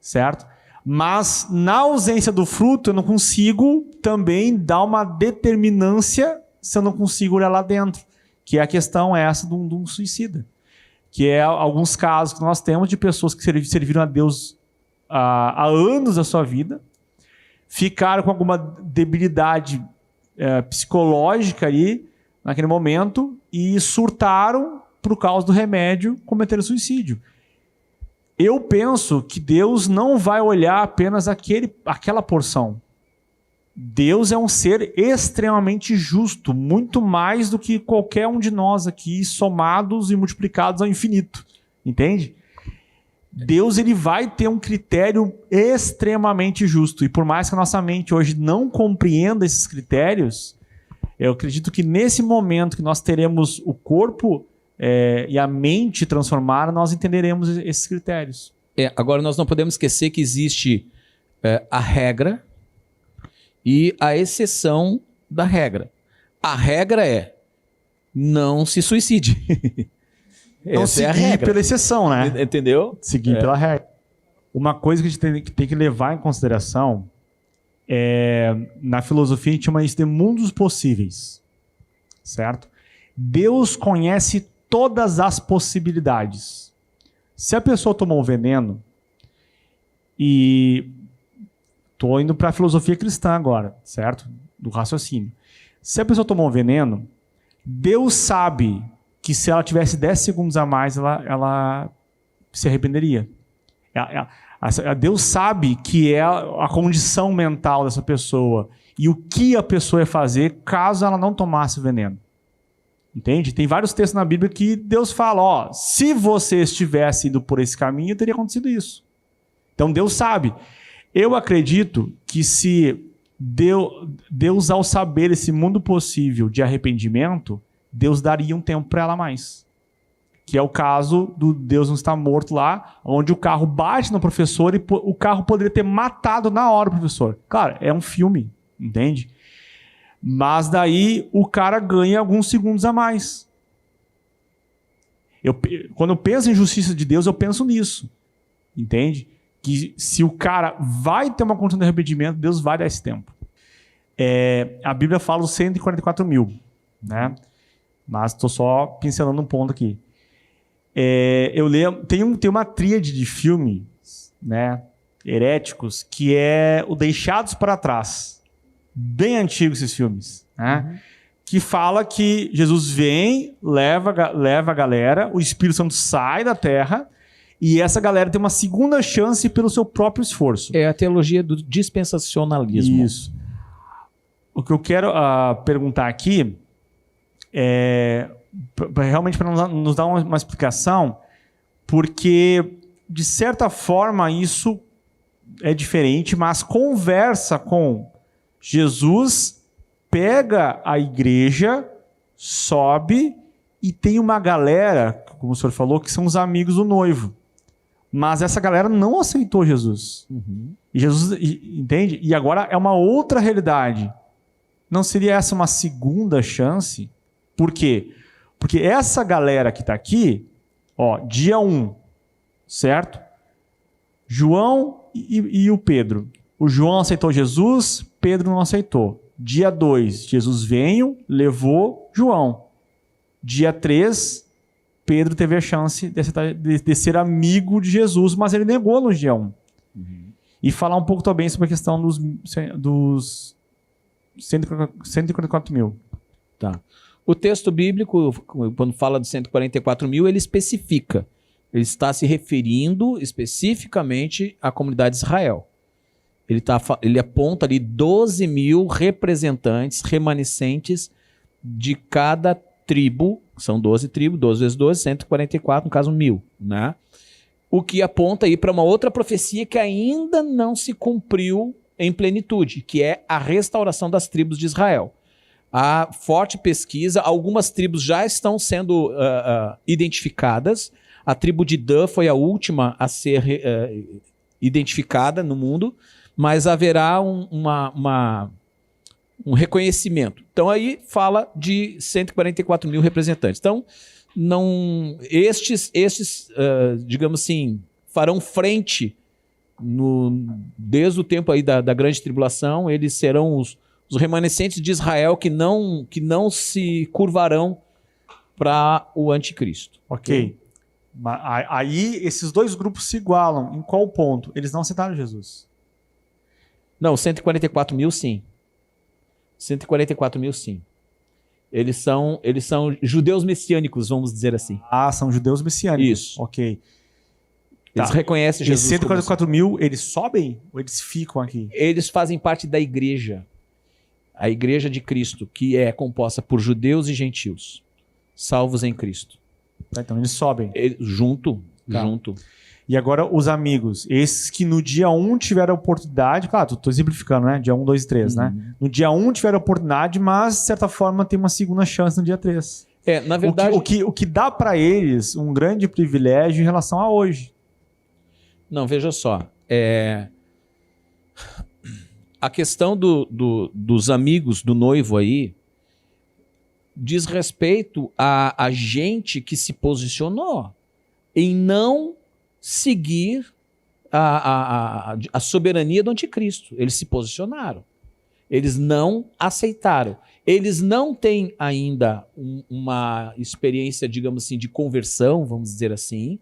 Speaker 1: Certo? Mas, na ausência do fruto, eu não consigo também dar uma determinância se eu não consigo olhar lá dentro. Que é a questão essa de um suicida. Que é alguns casos que nós temos de pessoas que serviram a Deus há anos da sua vida, ficaram com alguma debilidade psicológica ali, naquele momento, e surtaram por causa do remédio, cometeram suicídio. Eu penso que Deus não vai olhar apenas aquela porção. Deus é um ser extremamente justo, muito mais do que qualquer um de nós aqui, somados e multiplicados ao infinito. Entende? Deus ele vai ter um critério extremamente justo. E por mais que a nossa mente hoje não compreenda esses critérios, eu acredito que nesse momento que nós teremos o corpo e a mente transformada, nós entenderemos esses critérios.
Speaker 2: Agora, nós não podemos esquecer que existe a regra e a exceção da regra. A regra é não se suicide.
Speaker 1: Então seguir pela exceção, né?
Speaker 2: Entendeu?
Speaker 1: Seguir pela regra. Uma coisa que a gente tem que levar em consideração na filosofia a gente chama isso de mundos possíveis. Certo? Deus conhece todas as possibilidades. Se a pessoa tomou um veneno, e estou indo para a filosofia cristã agora, certo? Do raciocínio. Se a pessoa tomou um veneno, Deus sabe que se ela tivesse 10 segundos a mais, ela se arrependeria. Deus sabe que é a condição mental dessa pessoa e o que a pessoa ia fazer caso ela não tomasse o veneno. Entende? Tem vários textos na Bíblia que Deus fala, se você estivesse indo por esse caminho, teria acontecido isso. Então Deus sabe. Eu acredito que se Deus, ao saber esse mundo possível de arrependimento, Deus daria um tempo para ela a mais. Que é o caso do Deus Não Está Morto lá, onde o carro bate no professor e o carro poderia ter matado na hora o professor. Claro, é um filme, entende? Mas daí o cara ganha alguns segundos a mais. Quando eu penso em justiça de Deus, eu penso nisso. Entende? Que se o cara vai ter uma condição de arrependimento, Deus vai dar esse tempo. A Bíblia fala os 144 mil. Né? mas estou só pincelando um ponto aqui. Eu lembro, tem uma tríade de filmes, né, heréticos, que é o Deixados para Trás. Bem antigo esses filmes, né? Que fala que Jesus vem, leva a galera, o Espírito Santo sai da terra e essa galera tem uma segunda chance pelo seu próprio esforço.
Speaker 2: É a teologia do dispensacionalismo.
Speaker 1: Isso. O que eu quero perguntar aqui realmente para nos dar uma explicação, porque de certa forma isso é diferente, mas conversa com Jesus, pega a igreja, sobe e tem uma galera, como o senhor falou, que são os amigos do noivo. Mas essa galera não aceitou Jesus. E Jesus, entende? E agora é uma outra realidade. Não seria essa uma segunda chance? Por quê? Porque essa galera que está aqui, dia 1, certo? João e o Pedro. O João aceitou Jesus, Pedro não aceitou. Dia 2, Jesus veio, levou João. Dia 3, Pedro teve a chance de ser amigo de Jesus, mas ele negou no dia 1. E falar um pouco também sobre a questão dos 144 mil.
Speaker 2: Tá. O texto bíblico, quando fala de 144 mil, ele especifica. Ele está se referindo especificamente à comunidade de Israel. Ele aponta ali 12 mil representantes, remanescentes de cada tribo. São 12 tribos, 12 vezes 12, 144, no caso 1000. Né? O que aponta aí para uma outra profecia que ainda não se cumpriu em plenitude, que é a restauração das tribos de Israel. Há forte pesquisa, algumas tribos já estão sendo identificadas. A tribo de Dan foi a última a ser identificada no mundo, mas haverá um reconhecimento. Então aí fala de 144 mil representantes. Então, estes digamos assim, farão frente desde o tempo aí da grande tribulação. Eles serão os remanescentes de Israel que não se curvarão para o anticristo.
Speaker 1: Ok. Aí esses dois grupos se igualam. Em qual ponto? Eles não aceitaram Jesus.
Speaker 2: Não, 144 mil sim. 144 mil sim. Eles são judeus messiânicos, vamos dizer assim.
Speaker 1: São judeus messiânicos.
Speaker 2: Isso.
Speaker 1: Ok.
Speaker 2: Eles reconhecem Jesus.
Speaker 1: E 144 mil, eles sobem ou eles ficam aqui?
Speaker 2: Eles fazem parte da igreja. A igreja de Cristo, que é composta por judeus e gentios, salvos em Cristo.
Speaker 1: Então eles sobem.
Speaker 2: Junto.
Speaker 1: E agora os amigos, esses que no dia 1 tiveram a oportunidade, claro, tô exemplificando, né? Dia 1, 2 e 3, né? No dia 1 tiveram a oportunidade, mas de certa forma tem uma segunda chance no dia 3.
Speaker 2: Na verdade...
Speaker 1: O que dá para eles um grande privilégio em relação a hoje.
Speaker 2: Não, veja só. A questão dos amigos do noivo aí diz respeito a gente que se posicionou em não seguir a soberania do anticristo. Eles se posicionaram. Eles não aceitaram. Eles não têm ainda uma experiência, digamos assim, de conversão, vamos dizer assim,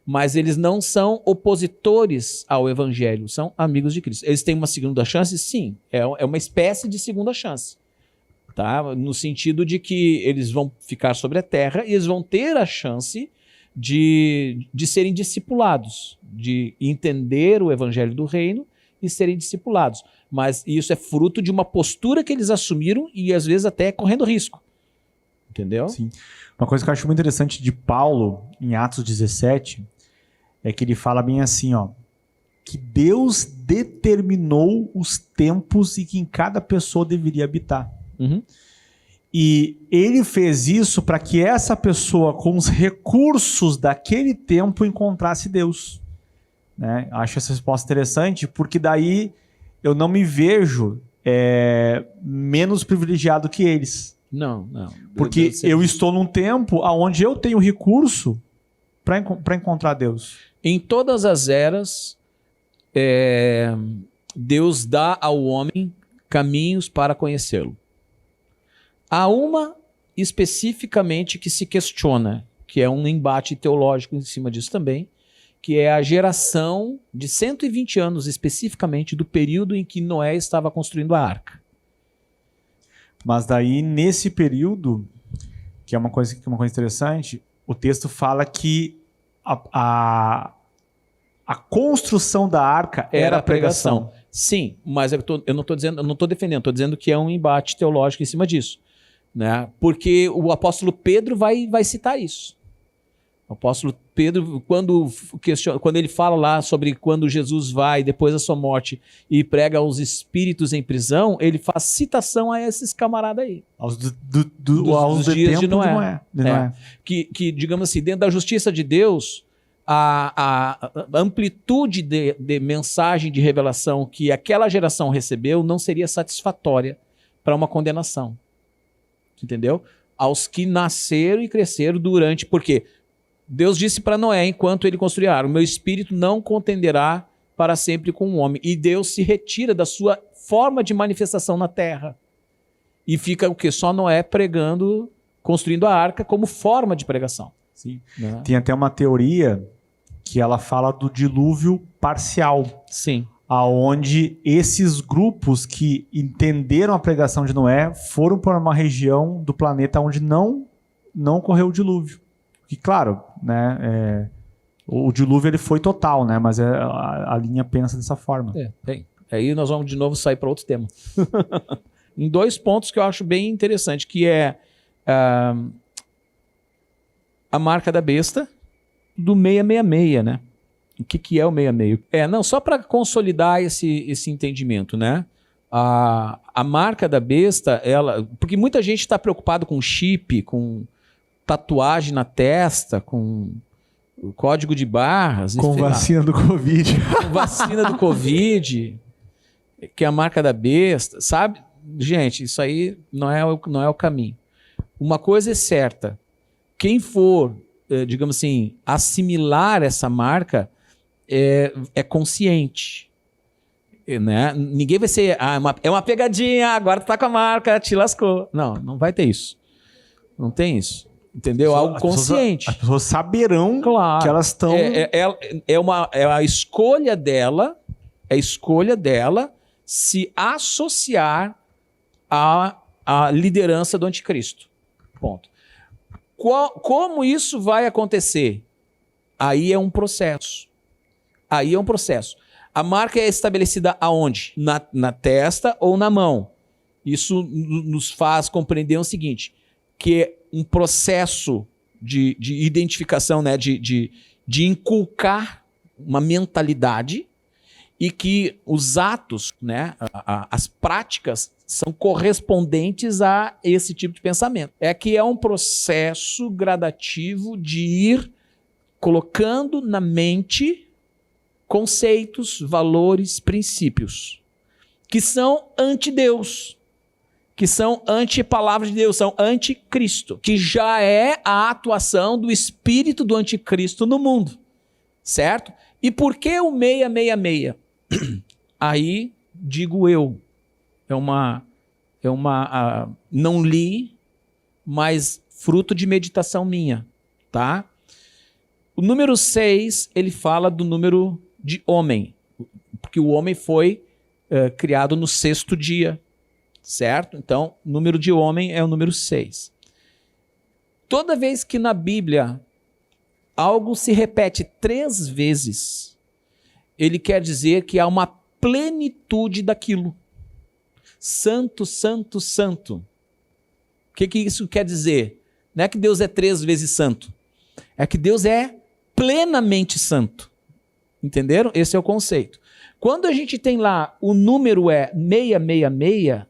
Speaker 2: mas eles não são opositores ao evangelho, são amigos de Cristo. Eles têm uma segunda chance? Sim, é uma espécie de segunda chance. Tá? No sentido de que eles vão ficar sobre a terra e eles vão ter a chance de serem discipulados, de entender o evangelho do reino e serem discipulados. Mas isso é fruto de uma postura que eles assumiram e às vezes até correndo risco. Entendeu?
Speaker 1: Sim. Uma coisa que eu acho muito interessante de Paulo, em Atos 17, é que ele fala bem assim, que Deus determinou os tempos em que cada pessoa deveria habitar. E ele fez isso para que essa pessoa, com os recursos daquele tempo, encontrasse Deus. Né? Acho essa resposta interessante, porque daí eu não me vejo menos privilegiado que eles.
Speaker 2: Não.
Speaker 1: Porque eu estou num tempo onde eu tenho recurso para encontrar Deus.
Speaker 2: Em todas as eras, Deus dá ao homem caminhos para conhecê-lo. Há uma especificamente que se questiona, que é um embate teológico em cima disso também, que é a geração de 120 anos especificamente do período em que Noé estava construindo a arca.
Speaker 1: Mas daí, nesse período, que é uma coisa interessante, o texto fala que a construção da arca era a pregação.
Speaker 2: Sim, mas eu não estou defendendo, estou dizendo que é um embate teológico em cima disso, né? Porque o apóstolo Pedro vai citar isso. O apóstolo Pedro, quando ele fala lá sobre quando Jesus vai, depois da sua morte, e prega aos espíritos em prisão, ele faz citação a esses camaradas aí.
Speaker 1: Aos
Speaker 2: dos
Speaker 1: dias de Noé.
Speaker 2: Que, digamos assim, dentro da justiça de Deus, a amplitude de mensagem de revelação que aquela geração recebeu não seria satisfatória para uma condenação. Entendeu? Aos que nasceram e cresceram durante... Porque Deus disse para Noé, enquanto ele construía a arca, o meu espírito não contenderá para sempre com o homem. E Deus se retira da sua forma de manifestação na terra. E fica o quê? Só Noé pregando, construindo a arca como forma de pregação.
Speaker 1: Sim.
Speaker 2: Né?
Speaker 1: Tem até uma teoria que ela fala do dilúvio parcial.
Speaker 2: Sim.
Speaker 1: Aonde esses grupos que entenderam a pregação de Noé foram para uma região do planeta onde não ocorreu o dilúvio. E claro, né, o dilúvio ele foi total, né, mas a linha pensa dessa forma.
Speaker 2: Tem. Aí nós vamos de novo sair para outro tema. Em 2 pontos que eu acho bem interessante, que é a marca da besta do 666, né? O que é o 666? Não, só para consolidar esse entendimento, né? A marca da besta, porque muita gente está preocupado com chip, com tatuagem na testa, com o código de barras.
Speaker 1: Com vacina do Covid.
Speaker 2: Com vacina do Covid, que é a marca da besta, sabe? Gente, isso aí não é o caminho. Uma coisa é certa, quem for, digamos assim, assimilar essa marca é consciente. Né? Ninguém vai ser, é uma pegadinha, agora tu tá com a marca, te lascou. Não vai ter isso. Não tem isso. Entendeu? Algo consciente.
Speaker 1: As pessoas saberão, claro, que elas estão...
Speaker 2: É a escolha dela, se associar à liderança do anticristo. Ponto. Como isso vai acontecer? Aí é um processo. A marca é estabelecida aonde? Na testa ou na mão. Isso nos faz compreender o seguinte, que é um processo de identificação, né, de inculcar uma mentalidade e que os atos, né, as práticas são correspondentes a esse tipo de pensamento. Que é um processo gradativo de ir colocando na mente conceitos, valores, princípios que são anti-Deus, que são anti-palavra de Deus, são anti-Cristo, que já é a atuação do espírito do anticristo no mundo, certo? E por que o 666? Aí, digo eu, não li, mas fruto de meditação minha, tá? O número 6, ele fala do número de homem, porque o homem foi criado no 6º dia, certo? Então, o número de homem é o número 6. Toda vez que na Bíblia algo se repete 3 vezes, ele quer dizer que há uma plenitude daquilo. Santo, santo, santo. O que isso quer dizer? Não é que Deus é 3 vezes santo. É que Deus é plenamente santo. Entenderam? Esse é o conceito. Quando a gente tem lá, o número é 666,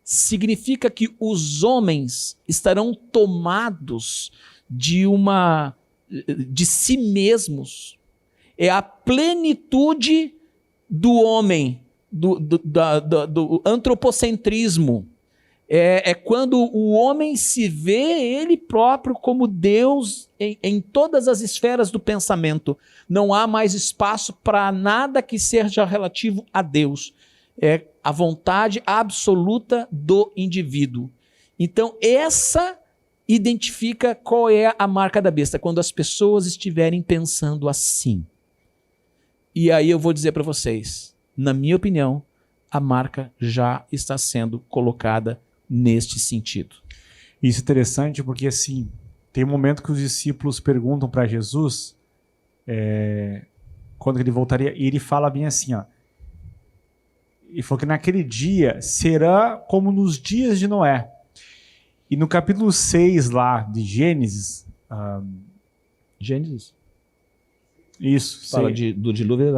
Speaker 2: significa que os homens estarão tomados de si mesmos. É a plenitude do homem, do antropocentrismo. É quando o homem se vê ele próprio como Deus em todas as esferas do pensamento. Não há mais espaço para nada que seja relativo a Deus. É a vontade absoluta do indivíduo. Então, essa identifica qual é a marca da besta. Quando as pessoas estiverem pensando assim. E aí eu vou dizer para vocês, na minha opinião, a marca já está sendo colocada neste sentido.
Speaker 1: Isso é interessante porque, assim, tem um momento que os discípulos perguntam para Jesus quando ele voltaria, e ele fala bem assim, ó. Ele falou que naquele dia será como nos dias de Noé. E no capítulo 6 lá de Gênesis...
Speaker 2: Gênesis?
Speaker 1: Isso.
Speaker 2: Fala do dilúvio.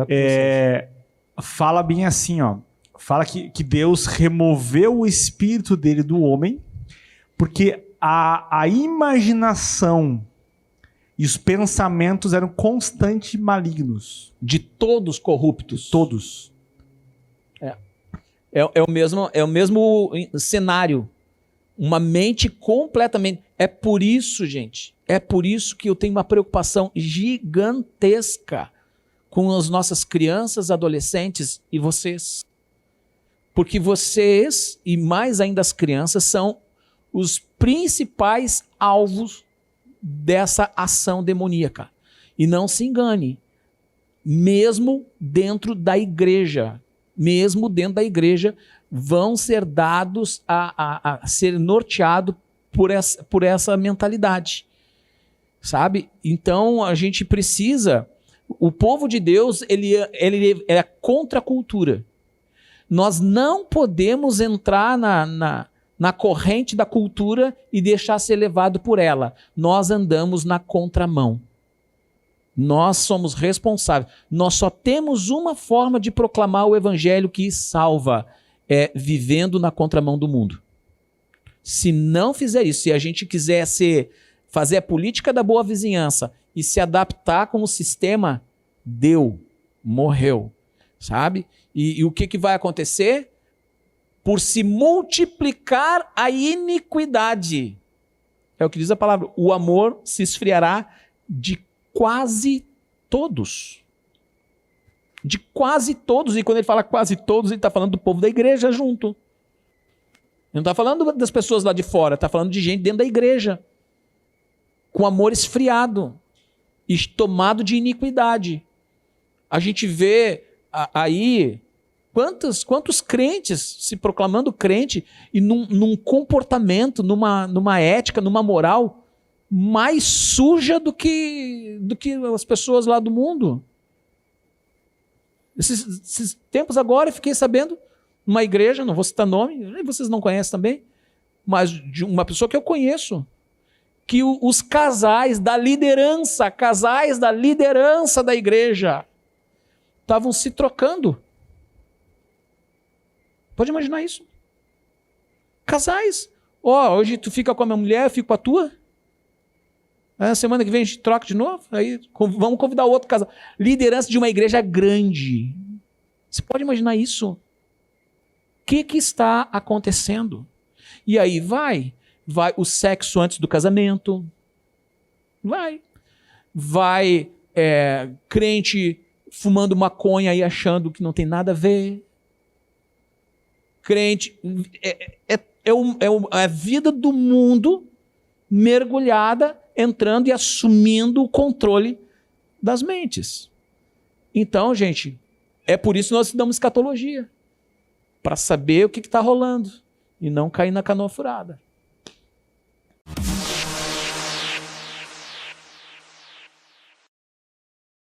Speaker 1: Fala bem assim, ó. Fala que Deus removeu o espírito dele do homem, porque a imaginação e os pensamentos eram constantes malignos.
Speaker 2: De todos corruptos.
Speaker 1: Todos.
Speaker 2: É o mesmo cenário. Uma mente completamente... É por isso, gente, é por isso que eu tenho uma preocupação gigantesca com as nossas crianças, adolescentes e vocês. Porque vocês, e mais ainda as crianças, são os principais alvos dessa ação demoníaca. E não se engane, mesmo dentro da igreja, vão ser dados a ser norteado por essa mentalidade, sabe? Então a gente precisa, o povo de Deus, ele é contra a cultura. Nós não podemos entrar na corrente da cultura e deixar ser levado por ela. Nós andamos na contramão. Nós somos responsáveis. Nós só temos uma forma de proclamar o evangelho que salva, é vivendo na contramão do mundo. Se não fizer isso, se a gente quiser fazer a política da boa vizinhança e se adaptar com o sistema, morreu, sabe? E o que vai acontecer? Por se multiplicar a iniquidade. É o que diz a palavra. O amor se esfriará de quase todos. De quase todos. E quando ele fala quase todos, ele está falando do povo da igreja junto. Ele não está falando das pessoas lá de fora, está falando de gente dentro da igreja. Com amor esfriado. E tomado de iniquidade. A gente vê aí quantos crentes se proclamando crente e num comportamento, numa ética, numa moral mais suja do que as pessoas lá do mundo. Esses tempos agora eu fiquei sabendo, numa igreja, não vou citar nome, vocês não conhecem também, mas de uma pessoa que eu conheço, que os casais da liderança da igreja estavam se trocando. Pode imaginar isso? Casais. Hoje tu fica com a minha mulher, eu fico com a tua. Semana que vem a gente troca de novo. Aí vamos convidar outro casal. Liderança de uma igreja grande. Você pode imaginar isso? O que está acontecendo? E aí vai o sexo antes do casamento. Vai crente fumando maconha e achando que não tem nada a ver. Crente é a vida do mundo mergulhada, entrando e assumindo o controle das mentes. Então, gente, é por isso que nós estudamos escatologia, para saber o que está rolando e não cair na canoa furada.